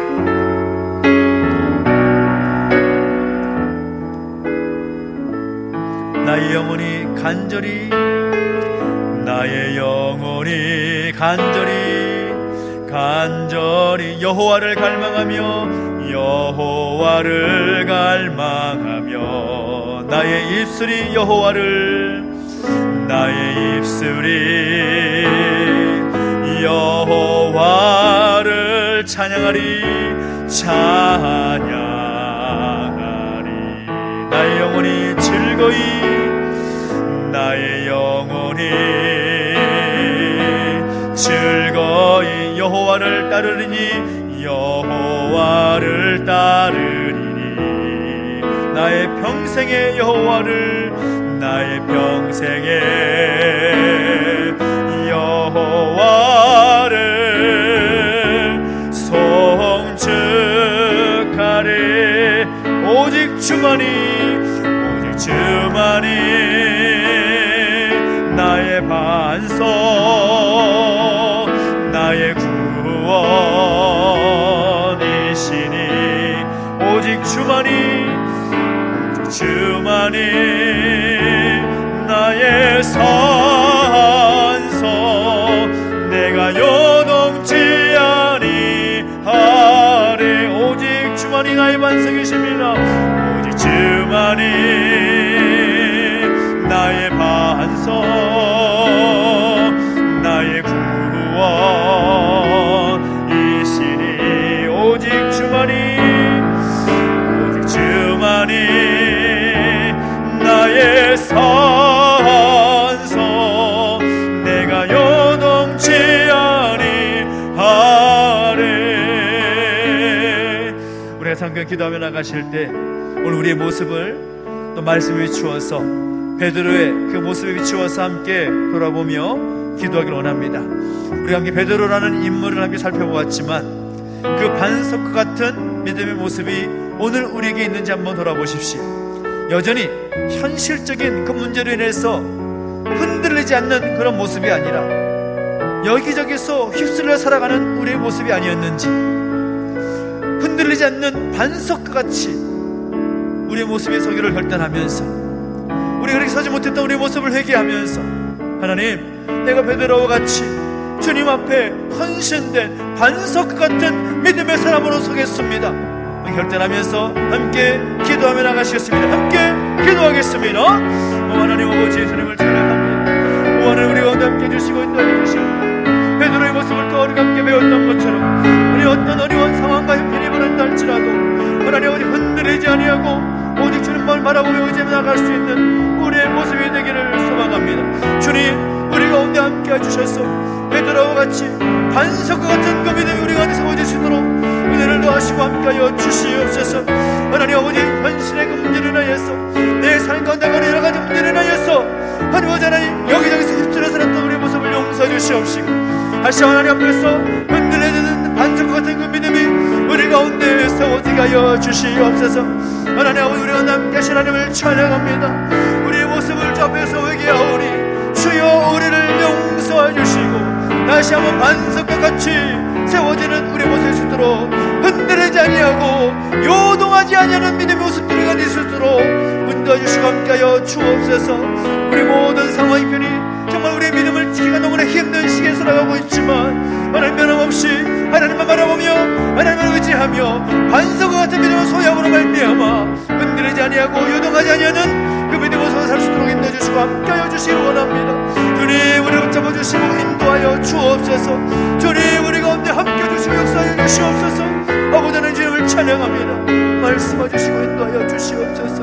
나의 영혼이 간절히, 나의 영혼이 간절히 여호와를 갈망하며 여호와를 갈망하며 나의 입술이 여호와를 찬양하리. 나의 영혼이 즐거이 여호와를 따르리니 나의 평생의 여호와를 송축하리. 오직 주만이 나의 반석, 나의 구원이시니 오직 주만이 나의 산소, 내가 요동치 아니하리. 오직 주만이 나의 반석이십니다. 오직 주만이 나의 반석, 나의 구원이시니 오직 주만이 나의 산소, 내가 요동치 아니하리. 우리가 잠깐 기도하며 나가실 때 오늘 우리의 모습을 또 말씀에 비추어서 베드로의 그 모습에 비추어서 함께 돌아보며 기도하기를 원합니다. 우리가 함께 베드로라는 인물을 함께 살펴보았지만 그 반석과 같은 믿음의 모습이 오늘 우리에게 있는지 한번 돌아보십시오. 여전히 현실적인 그 문제로 인해서 흔들리지 않는 그런 모습이 아니라 여기저기서 휩쓸려 살아가는 우리의 모습이 아니었는지, 흔들리지 않는 반석과 같이 우리의 모습에 서기를 결단하면서 우리가 그렇게 서지 못했던 우리의 모습을 회개하면서 하나님, 내가 베드로와 같이 주님 앞에 헌신된 반석 같은 믿음의 사람으로 서겠습니다. 결단하면서 함께 기도하며 나가시겠습니다. 함께 기도하겠습니다. 하나님 아버지, 주님을 찬양합니다. 하나님, 우리 가운데 함께 해주시고 인도해 주시옵소서. 베드로의 모습을 또 우리가 함께 배웠던 것처럼 우리 어떤 어려운 상황과 형편이 벌어진다 할지라도 하나님 아버지 흔들리지 아니하고 오직 주님만 바라보며 의지하며 나갈 수 있는 우리의 모습이 되기를 소망합니다. 주님, 우리 가운데 함께 해주셔서 베드로와 같이 반석과 같은 그 믿음이 우리 가운데 세워질 수 있도록 은혜를 더하시고 함께하여 주시옵소서. 하나님 아버지, 현실의 그 문제로 인하여서 내 삶 가운데 여러 가지 문제로 인하여서 하나님 여기저기서 휩쓸려 살았던 우리의 모습을 용서해 주시옵시고 다시 하나님 앞에서 흔들리는 반석과 같은 그 믿음이 우리 가운데 세워지게 하여 주시옵소서. 하나님 아버지, 우리가 함께 하신 하나님을 찬양합니다. 우리의 모습을 주 앞에서 회개하오니 주여 우리를 용서해 주시고 다시 한번 반석과 같이 세워지는 우리 모습이 있도록 흔들리지 아니하고 요동하지 아니하는 믿음의 모습들이 있도록 인도해 주시고 함께하여 주옵소서. 우리 모든 상황이 편히 정말 우리의 믿음을 지키기가 너무나 힘든 시기에 살아가고 있지만 하나님 변함없이 하나님만 바라보며 하나님을 의지하며 반석과 같은 믿음을 소유함으로 말미암아 흔들리지 아니하고 요동하지 아니하는 그 믿음을 살 수 있도록 인도해 주시고 함께하여 주시기 원합니다. 주님, 우리를 붙잡아 주시고 인도하여 주옵소서. 주님, 우리가 가운데 함께 주시고 역사해 주시옵소서. 아버지 하나님 주님을 찬양합니다. 말씀해 주시고 인도하여 주시옵소서.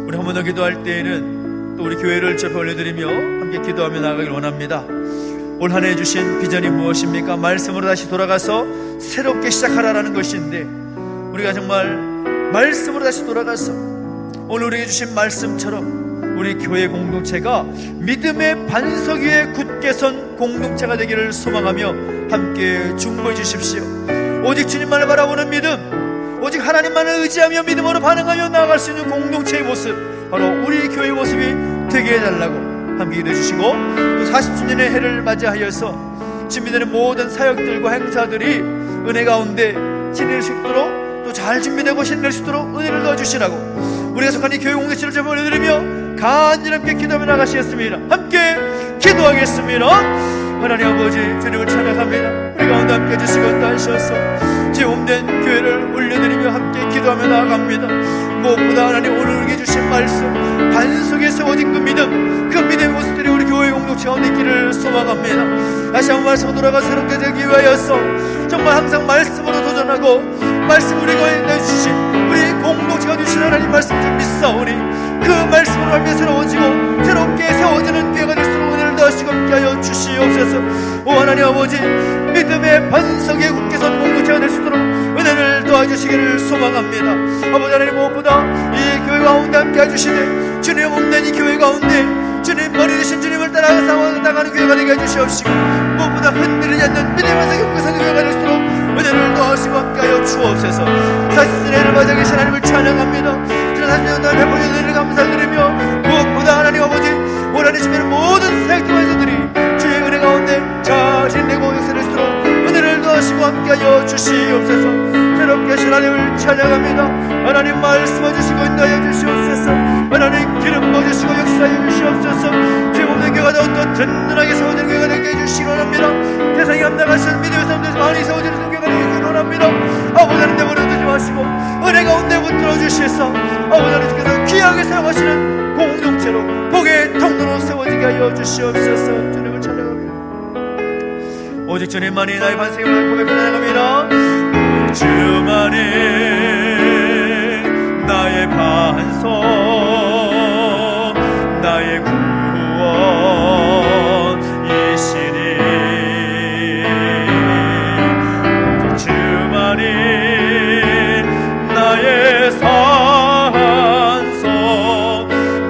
우리 한 번 더 기도할 때에는 또 우리 교회를 접해 올려드리며 함께 기도하며 나아가길 원합니다. 올 한 해 주신 비전이 무엇입니까? 말씀으로 다시 돌아가서 새롭게 시작하라는 것인데, 우리가 정말 말씀으로 다시 돌아가서 오늘 우리에게 주신 말씀처럼 우리 교회 공동체가 믿음의 반석 위에 굳게 선 공동체가 되기를 소망하며 함께 중보해 주십시오. 오직 주님만을 바라보는 믿음, 오직 하나님만을 의지하며 믿음으로 반응하며 나아갈 수 있는 공동체의 모습, 바로 우리 교회의 모습이 되게 해달라고 함께 기도해 주시고, 또 40주년의 해를 맞이하여서 준비되는 모든 사역들과 행사들이 은혜 가운데 진행될 수 있도록, 또 잘 준비되고 신낼 수 있도록 은혜를 넣어주시라고 우리가 속한 이 교회 공동체를 좀 올려드리며 간절히 함께 기도하며 나가시겠습니다. 함께 기도하겠습니다. 하나님 아버지, 주님을 찬양합니다. 우리 가운데 함께 해주시고 인도하셔서 제몸된 교회를 올려드리며 함께 기도하며 나아갑니다. 무엇보다 하나님 오늘 우리에게 주신 말씀, 반석에 세워진 그 믿음, 그 믿음의 모습들이 우리 교회 공동체 가운데 있기를 소망합니다. 다시 한번 말씀으로 돌아가 새롭게 되기 위하여서 정말 항상 말씀으로 도전하고, 말씀 우리가 내주신 우리 공동체가 주신 하나님 말씀 좀 믿사오니 그 말씀으로 하며 새로워지고 새롭게 세워지는 교회가 될수록 은혜를 더하시고 함께 하여 주시옵소서. 오 하나님 아버지, 믿음의 반석에 굳게 선 공동체가 될 수 있도록 은혜를 도와주시기를 소망합니다. 아버지 하나님, 무엇보다 이 교회 가운데 함께 해주시되 주님 없는 이 교회 가운데 주님 머리 되신 주님을 따라가서 나가는 교회가 되게 해주시옵시고, 무엇보다 흔들리지 않는 믿음의 반석에 굳게 선 교회가 될 수 있도록 은혜를 도와주시고 함께하여 주옵소서. 40주년을 맞아 계신 하나님을 찬양합니다. 지난 40년 동안 베푼 은혜를 감사드리며, 무엇보다 하나님 아버지 원하는 주변의 모든 사역자들이 주의 은혜 가운데 자신내고 역사를 수록 은혜를 도와주시고 함께하여 주시옵소서. 새롭게 하신 하나님을 찬양합니다. 하나님 말씀해 주시고 인도하여 주시옵소서. 하나님 기름 부어주시고 역사해 주시옵소서. 주의 몸된 교회가 더 든든하게 세워지는 교회가 되게 해주시기 원합니다. 세상에 감당하시는 믿음의 사람들에서 많이 세워지는 교회가 되기 원합니다. 아버지 하나님, 내버려두지 마시고 은혜 가운데 붙들어 주시서 아버지 하나님께서 귀하게 사용하시는 공동체로 복의 통로로 세워지게 하여 주시옵소서. 주님을 찬양합니다. 오직 주님만이 나의 반석임을 고백하며 나아갑니다. 주만이 나의 반석, 나의 구원이시니, 오직 주만이 나의 산성,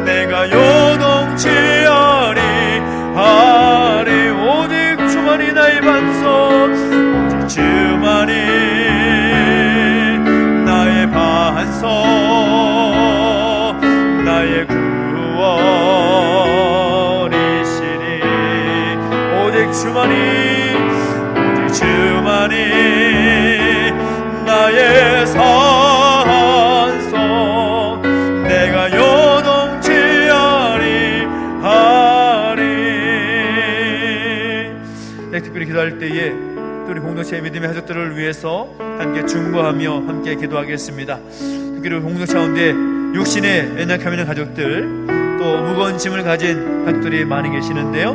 내가 요동치 아니하리. 오직 주만이 나의 반석, 오직 주만이 나의 반석, 나의 구원이시니, 오직 주만이 나의 산성, 내가 요동치 아니하리. 특별히 기도할 때에 우리 공동체의 믿음의 가족들을 위해서 함께 중보하며 함께 기도하겠습니다. 특별히 공동체 가운데 육신에 연약함 있는 가족들, 또 무거운 짐을 가진 가족들이 많이 계시는데요,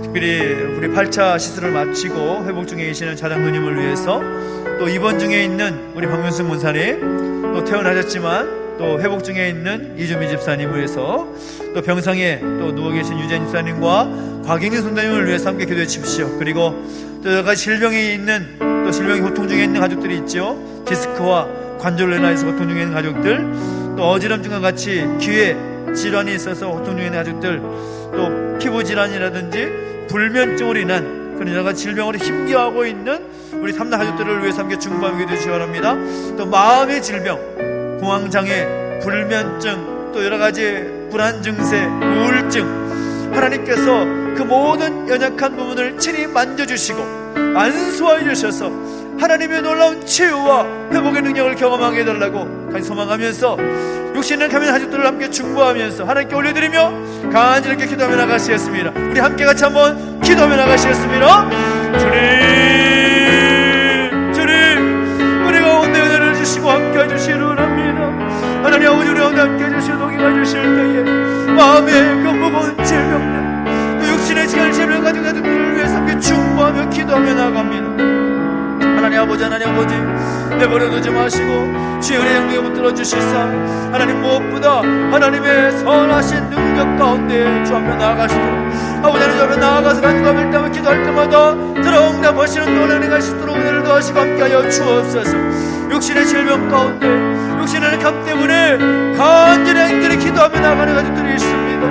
특별히 우리 8차 시술을 마치고 회복 중에 계시는 자장누님을 위해서, 또 입원 중에 있는 우리 박윤승 문사님, 또 퇴원하셨지만 또 회복 중에 있는 이주미 집사님을 위해서, 또 병상에 또 누워 계신 유재인 집사님과 곽영진 선생님을 위해서 함께 기도해 주십시오. 그리고 또 여러 가지 질병이 있는, 또 질병이 고통 중에 있는 가족들이 있죠. 디스크와 관절로 인해서 고통 중에 있는 가족들, 또 어지럼증과 같이 귀에 질환이 있어서 고통 중에 있는 가족들, 또 피부 질환이라든지 불면증으로 인한 그런 여러 가지 질병으로 힘겨워하고 있는 우리 삼남 가족들을 위해서 함께 중보하며 기도해 주시기 바랍니다. 또 마음의 질병, 공황장애, 불면증, 또 여러 가지 불안 증세, 우울증, 하나님께서 그 모든 연약한 부분을 친히 만져주시고 안수하여 주셔서 하나님의 놀라운 치유와 회복의 능력을 경험하게 해달라고 간절히 소망하면서 육신의 가면 가족들을 함께 중보하면서 하나님께 올려드리며 간절하게 기도하며 나가시겠습니다. 우리 함께 같이 한번 기도하며 나가시겠습니다. 주님 우리 가운데 은혜를 주시고 함께 해주시기를 원합니다. 하나님 아버지, 우리 가운데 함께 해주시고 동행해 주실 때에 마음의 그 무거운 질병들, 그 육신의 질병 가진 가족들을 위해서 함께 중보하며 간구하며 기도하며 나갑니다. 하나님 아버지, 하나님 아버지, 내버려두지 마시고 주의 은혜 영광에 붙들어 주시사 하나님 무엇보다 하나님의 선하신 능력 가운데 주 앞에 나아가시도록 아버지 하나님 앞에 나아가서 간구하며 때마다 기도할 때마다 들어응답하시는 노래를 가시도록 은혜를 더하시고 함께하여 주옵소서. 육신의 질병 가운데 육신의 감 때문에 간절히 간절히 기도하며 나가는 가족들이 있습니다.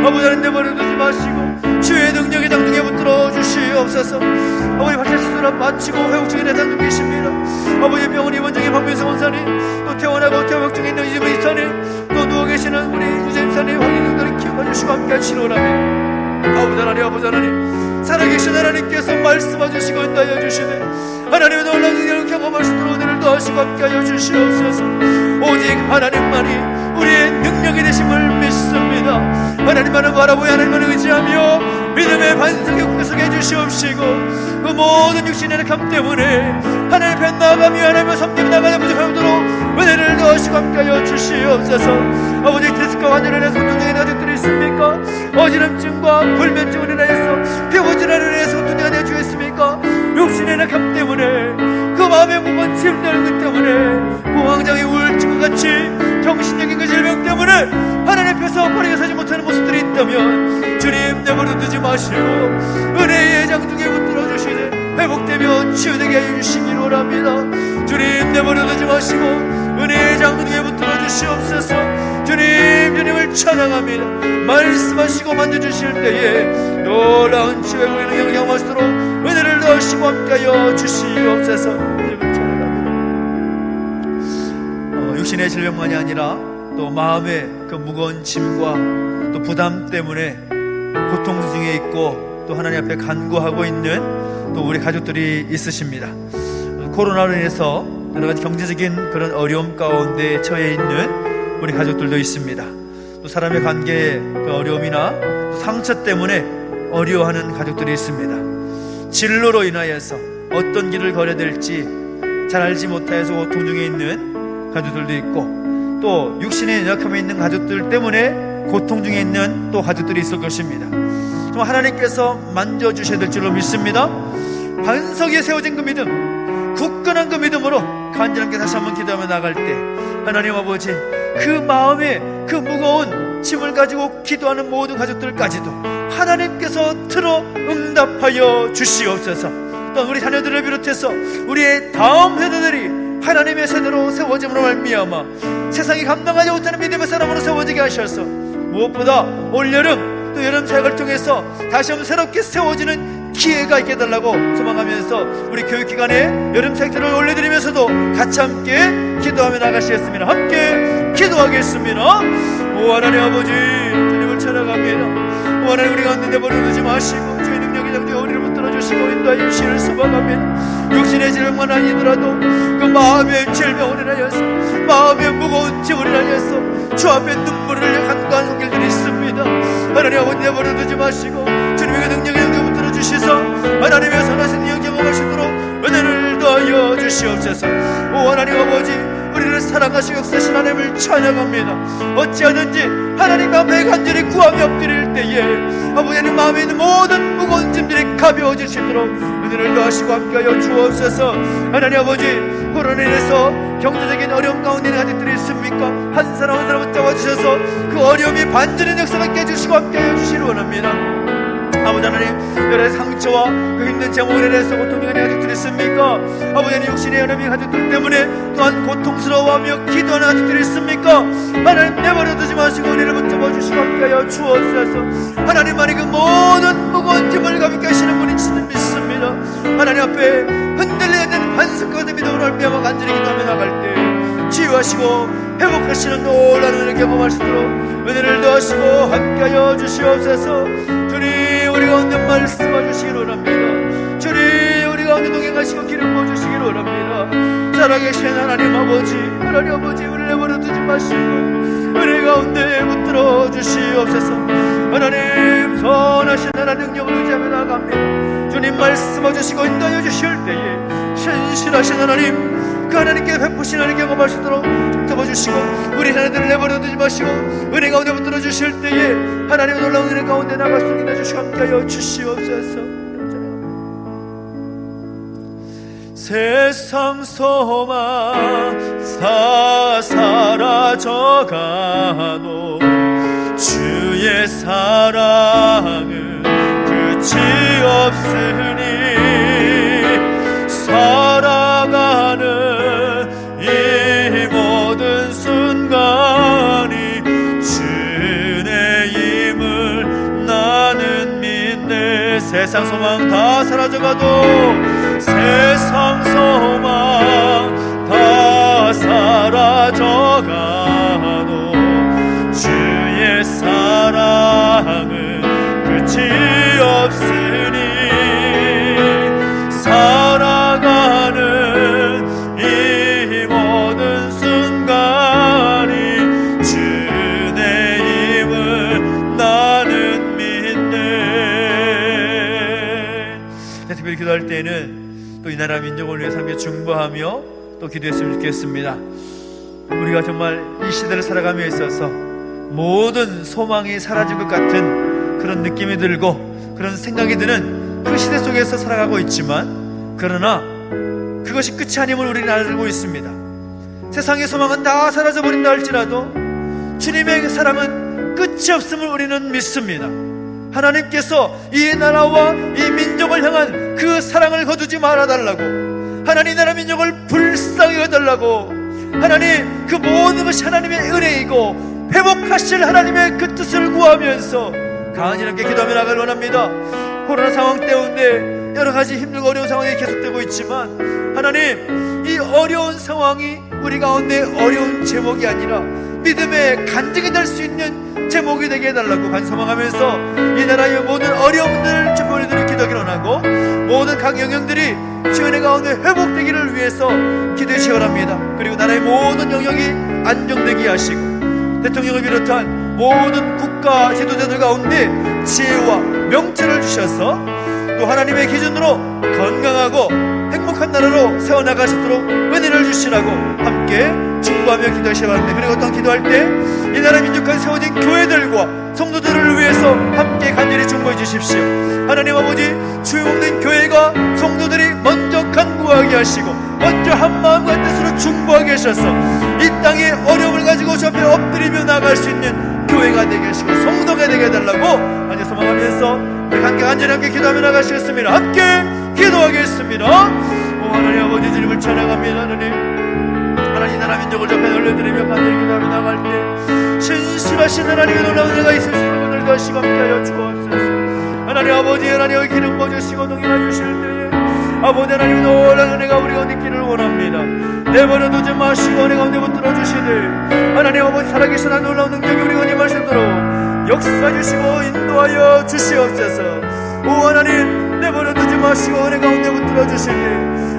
아버지 하나님 내버려두지 마시고 주의 능력의 장중에 붙들어 주시옵소서. 아버지 발차 시술을 마치고 회복 중인 대장도 계십니다. 아버지 병원 입원 중인 박민수 원사님, 또 퇴원하고 퇴원 중에 있는 이재명 이사님, 또 누워 계시는 우리 유재임사님 확인들을 기억해 주시고 함께 하시노라면 아버지 하나님, 아버지 하나님, 살아계신 하나님께서 말씀하시고 인도하여 주시네 하나님의 놀라운 능력을 경험할 수 있도록 은혜를 더하시고 함께하여 주시옵소서. 오직 하나님만이 우리의 능력이 되심을 믿습니다. 하나님만을 바라보여 하나님만을 의지하며 믿음의 반석에 구석해 주시옵시고 그 모든 육신의 감 때문에 하나님 앞에 나가며 하나님의 섬김 나가는 부족함도록 은혜를 더하시고 함께하여 주시옵소서. 아버지 디스크 환자를 인해서 고통당하는 가족들이 있습니까? 어지럼증과 불면증으로 인하여서 피부질환으로 인해서 고통당하는 가족이 있습니까? 육신의 감 때문에 그 마음의 무거운 짐들 때문에 공황장애 우울증과 같이 정신적인 그 질병 때문에 하나님 앞에서 버리게 서지 못하는 모습들이 있다면 주님 내버려두지 마시고 은혜의 장중에 붙들어 주시되 회복되며 치유되게 해주시기를 원합니다. 주님 내버려두지 마시고 은혜의 장중에 붙들어 주시옵소서. 주님을 찬양합니다. 말씀하시고 만져주실 때에 놀라운 치유의 능력을 경험하시도록 은혜를 더하시고 함께하여 주시옵소서. 주님을 찬양합니다. 육신의 질병만이 아니라 또 마음의 그 무거운 짐과 또 부담 때문에 고통 중에 있고 또 하나님 앞에 간구하고 있는 또 우리 가족들이 있으십니다. 코로나로 인해서 여러 가지 경제적인 그런 어려움 가운데 처해 있는 우리 가족들도 있습니다. 또 사람의 관계의 그 어려움이나 또 상처 때문에 어려워하는 가족들이 있습니다. 진로로 인하여서 어떤 길을 걸어야 될지 잘 알지 못하여서 고통 중에 있는 가족들도 있고 또 육신의 연약함에 있는 가족들 때문에 고통 중에 있는 또 가족들이 있을 것입니다. 정말 하나님께서 만져주셔야 될 줄로 믿습니다. 반석 위에 세워진 그 믿음, 굳건한 그 믿음으로 간절하게 다시 한번 기도하며 나갈 때 하나님 아버지 그 마음에 그 무거운 짐을 가지고 기도하는 모든 가족들까지도 하나님께서 들어 응답하여 주시옵소서. 또 우리 자녀들을 비롯해서 우리의 다음 세대들이 하나님의 세대로 세워짐으로 말미암아 세상이 감당하지 못하는 믿음의 사람으로 세워지게 하셔서 무엇보다 올여름 또 여름 사역을 통해서 다시 한번 새롭게 세워지는 기회가 있게 해달라고 소망하면서 우리 교육기관에 여름 사역들을 올려드리면서도 같이 함께 기도하며 나가시겠습니다. 함께 기도하겠습니다. 오 하나님 아버지 주님을 찬양합니다. 오 하나님 우리 가운데 내버려두지 마시고 주의 능력이 장주에 우리를 붙들어 주시고 인도하여 주시를 소망합니다. 육신의 질병만 아니더라도 그 마음의 질병을 인하여서 마음의 무거운 짐을 인하여서 주 앞에 눈물을 흘려 간구한 손길들이 있습니다. 하나님 아버지 내버려두지 마시고 주님의 능력의 장주에 붙들어 주시사 하나님의 선하신 능력 경험할 수 있도록 은혜를 더하여 주시옵소서. 오 하나님 아버지 우리를 사랑하시고 역사하신 하나님을 찬양합니다. 어찌하든지 하나님 앞에 간절히 구하며 엎드릴 때에 아버지 하나님 마음에 있는 모든 무거운 짐들이 가벼워질 수 있도록 은혜를 더하시고 함께하여 주옵소서. 하나님 아버지 코로나로 인해서 경제적인 어려움 가운데 있는 가족들이 있습니까? 한 사람 한 사람 붙잡아 주셔서 그 어려움이 반전의 역사를 깨주시고 함께하여 주시기 원합니다. 아버지 하나님 여러 상처와 그 힘든 제목에 대해서 고통이 있는 가족들이 있습니까? 아버지 하나님 육신의 여러분의 가족들 때문에 또한 고통스러워하며 기도하는 가족들이 있습니까? 하나님 내버려두지 마시고 우리를 붙잡아 주시고 함께하여 주옵소서. 하나님만이 그 모든 무거운 짐을 가볍게 하시는 분인 줄 믿습니다. 하나님 앞에 흔들려야 되는 반석과 같은 믿음으로 말미암아 간절히 기도하며 나갈 때 치유하시고 회복하시는 놀라운 은혜를 경험할 수 있도록 은혜를 더하시고 함께하여 주시옵소서. 주님 우리 가운데 말씀하시기를 원합니다. 주님 우리 가운데 동행하시고 기름 부어주시기를 원합니다. 살아계신 하나님 아버지 우리를 내버려두지 마시고 은혜 가운데 붙들어 주시옵소서. 하나님 선하신 하나님 능력을 의지하며 나갑니다. 주님 말씀하시고 인도하여 주실 때에 신실하신 하나님 그 하나님께 베푸신 하나님 경험할 수 있도록 붙잡아주시고 우리 하나님들을 내버려두지 마시고 은혜 가운데 붙들어 주실 때에 하나님의 놀라운 은혜 가운데 나갈 수 있게 해주시고 함께하여 주시옵소서. 세상 소망 다 사라져가도 주의 사랑은 끝이 없으니 살아가는 이 모든 순간이 주의 힘을 나는 믿네. 세상 소망 다 사라져가도 세상 소망 다 사라져가도 주의 사랑은 끝이 없으니 살아가는 이 모든 순간이 주의 힘을 나는 믿네. 특별히 기도할 때는 또 이 나라 민족을 위해서 함께 중보하며 또 기도했으면 좋겠습니다. 우리가 정말 이 시대를 살아가며 있어서 모든 소망이 사라진 것 같은 그런 느낌이 들고 그런 생각이 드는 그 시대 속에서 살아가고 있지만, 그러나 그것이 끝이 아님을 우리는 알고 있습니다. 세상의 소망은 다 사라져버린다 할지라도 주님의 사랑은 끝이 없음을 우리는 믿습니다. 하나님께서 이 나라와 이 민족을 향한 그 사랑을 거두지 말아달라고, 하나님 나라 민족을 불쌍히 여달라고, 하나님 그 모든 것이 하나님의 은혜이고 회복하실 하나님의 그 뜻을 구하면서 간절하게 기도하며 나가길 원합니다. 코로나 상황 때문에 여러가지 힘들고 어려운 상황이 계속되고 있지만, 하나님 이 어려운 상황이 우리 가운데 어려운 제목이 아니라 믿음의 간증이 될 수 있는 제목이 되게 해달라고 간소망하면서 이 나라의 모든 어려움들을 좀 보내드리기 기도하기를 원하고, 모든 각 영역들이 주의 가운데 회복되기를 위해서 기도해 주시기 바랍니다. 그리고 나라의 모든 영역이 안정되게 하시고 대통령을 비롯한 모든 국가 지도자들 가운데 지혜와 명철을 주셔서 또 하나님의 기준으로 건강하고 행복한 나라로 세워나가시도록 은혜를 주시라고 함께 중보하며 기도하시기 바랍니다. 그리고 또한 기도할 때 이 나라 민족간 세워진 교회들과 성도들을 위해서 함께 간절히 중보해 주십시오. 하나님 아버지, 주임없는 교회가 성도들이 먼저 간구하게 하시고 먼저 한 마음과 뜻으로 중보하게 하셔서 이 땅에 어려움을 가지고 주 앞에 엎드리며 나갈 수 있는 교회가 되게 하시고 성도가 되게 해달라고 하나님 소망하면서 우리 함께 간절히 함께 기도하며 나가시겠습니다. 함께 기도하겠습니다. 오 하나님 아버지, 주님을 찬양합니다. 하나님 나라 민족을 접해 올려드리며 간절히 기도하며 나갈 때 신실하신 하나님의 놀라운 은혜가 있을 수 있는 오늘도 하시고 함께하여 주옵소서. 하나님 아버지, 하나님의 기름 부어주시고 동행해 주실 때에 아버지 하나님의 놀라운 은혜가 우리 가운데 있기를 원합니다. 내버려두지 마시고 은혜 가운데 붙들어 주시되 하나님 아버지 살아계신 놀라운 능력이 우리 가운데 임하시도록 역사 주시고 인도하여 주시옵소서. 오 하나님, 내버려두지 마시고 은혜 가운데 붙들어 주시되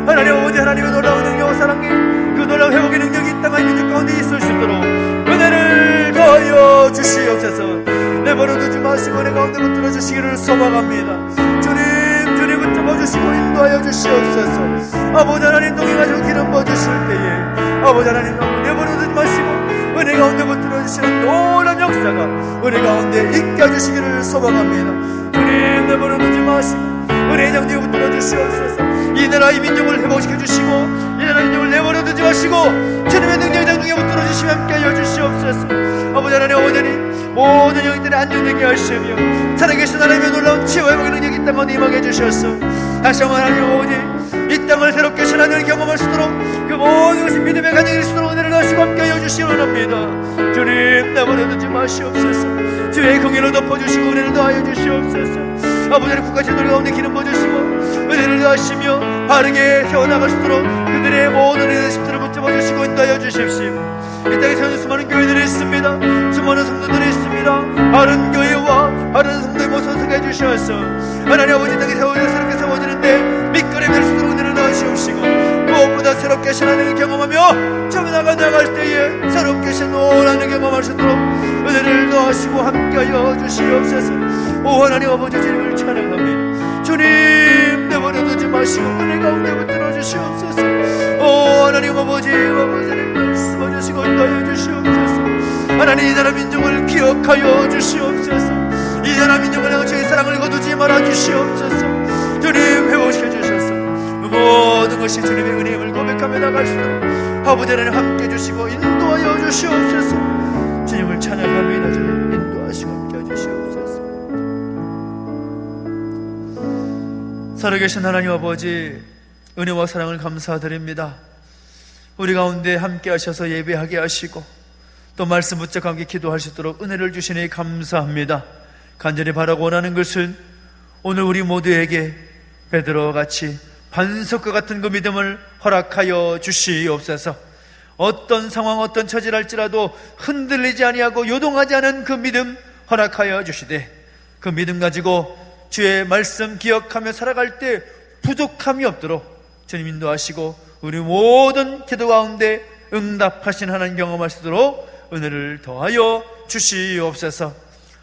하나님 아버지 하나님의 놀라운 능력과 사랑이 그 놀라운 회복의 능력이 이 땅의 민족 가운데 있을 수 있도록 은혜를 더하여 주시옵소서. 내버려두지 마시고 은혜 가운데 붙들어 주시기를 소망합니다. 주님 붙잡아주시고 인도하여 주시옵소서. 아버지 하나님 동행하시고 기름 부어주실 때에 아버지 하나님 내버려두지 마시고 은혜 가운데 붙들어 주시는 놀라운 역사가 은혜 가운데 있게 해주시기를 소망합니다. 주님 내버려두지 마시고 은혜의 장막에 붙들어 주시옵소서. 이 나라 이 민족을 회복시켜 주시고 이 나라 민족을 내버려두지 마시고 주님의 능력의 장막에 붙들어 주시며 함께 하여 주시옵소서. 아버지 하나님 모든 영들이 안전되게 하시며 살아계신 하나님의 놀라운 치유와 회복의 능력이 이 땅 가운데 임하게 해주셨소. 다시 한번 하나님 아버지, 이 땅을 새롭게 신하늘 경험할 수 있도록 그 모든 것이 믿음의 간증이 있도록 은혜를 하시고 함께 하여 주시기 원합니다. 주님 내버려두지 마시옵소서. 주의 긍휼을 덮어주시고 은혜를 더하여 주시옵소서. 아버지 하나님 국가 지도를 가운데 기름 부어주시고 은혜를 더하시며 바르게 세워나갈 수 있도록 그들의 모든 은혜의 십들을 붙잡아주시고 인도하여 주십시오. 이 땅에 세워진 수많은 교회들이 있습니다. 수많은 성도들이 있습니다. 바른 교회와 바른 성도의 모습을 선택해 주셔서 하나님 아버지 땅에 새롭게 세워지는데 밑거름이 될 수 있도록 은혜를 더하시옵시고 무엇보다 새롭게 하신 하나님을 경험하며 좀 나갈 때에 새롭게 하신 하나님을 경험할 수 있도록 은혜를 더하시고 함께하여 주시옵소서. 오 하나님 아버지, 주님을 찬양합니다. 주님 내버려두지 마시고 은혜 가운데 붙들어 주시옵소서. 오 하나님 아버지 말씀해주시고 인도하여 주시옵소서. 하나님 이 나라 민족을 기억하여 주시옵소서. 이 나라 민족을 향해 주의 사랑을 거두지 말아 주시옵소서. 주님 회복시켜 주셔서 모든 것이 주님의 은혜임을 고백하며 나갈 수 있도록 아버지 하나님 함께 해주시고 인도하여 주시옵소서. 주님을 찬양합니다. 주님 인도하시고 함께 해주시옵소서. 살아계신 하나님 아버지, 은혜와 사랑을 감사드립니다. 우리 가운데 함께 하셔서 예배하게 하시고 또 말씀 붙잡고 함께 기도할 수 있도록 은혜를 주시니 감사합니다. 간절히 바라고 원하는 것은 오늘 우리 모두에게 베드로와 같이 반석과 같은 그 믿음을 허락하여 주시옵소서. 어떤 상황 어떤 처지랄지라도 흔들리지 아니하고 요동하지 않은 그 믿음 허락하여 주시되, 그 믿음 가지고 주의 말씀 기억하며 살아갈 때 부족함이 없도록 주님 인도하시고 우리 모든 기도 가운데 응답하신 하나님 경험할 수 있도록 은혜를 더하여 주시옵소서.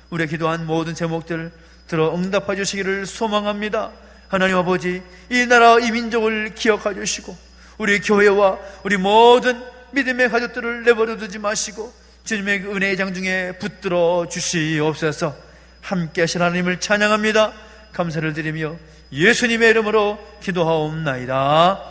우리가 기도한 모든 제목들 들어 응답해 주시기를 소망합니다. 하나님 아버지, 이 나라 이 민족을 기억해 주시고 우리 교회와 우리 모든 믿음의 가족들을 내버려 두지 마시고 주님의 그 은혜의 장중에 붙들어 주시옵소서. 함께 하신 하나님을 찬양합니다. 감사를 드리며 예수님의 이름으로 기도하옵나이다.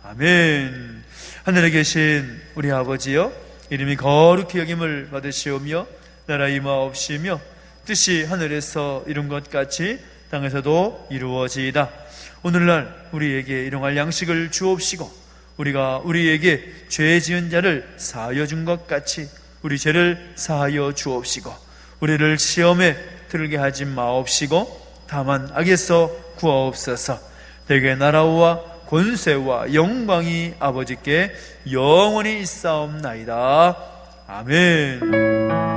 아멘. 하늘에 계신 우리 아버지여, 이름이 거룩히 여김을 받으시오며 나라 임하옵시며 뜻이 하늘에서 이룬 것 같이 땅에서도 이루어지이다. 오늘날 우리에게 일용할 양식을 주옵시고 우리가 우리에게 죄 지은 자를 사하여 준 것 같이 우리 죄를 사하여 주옵시고 우리를 시험에 들게 하지 마옵시고 다만 악에서 구하옵소서. 대개 나라와 권세와 영광이 아버지께 영원히 있사옵나이다. 아멘.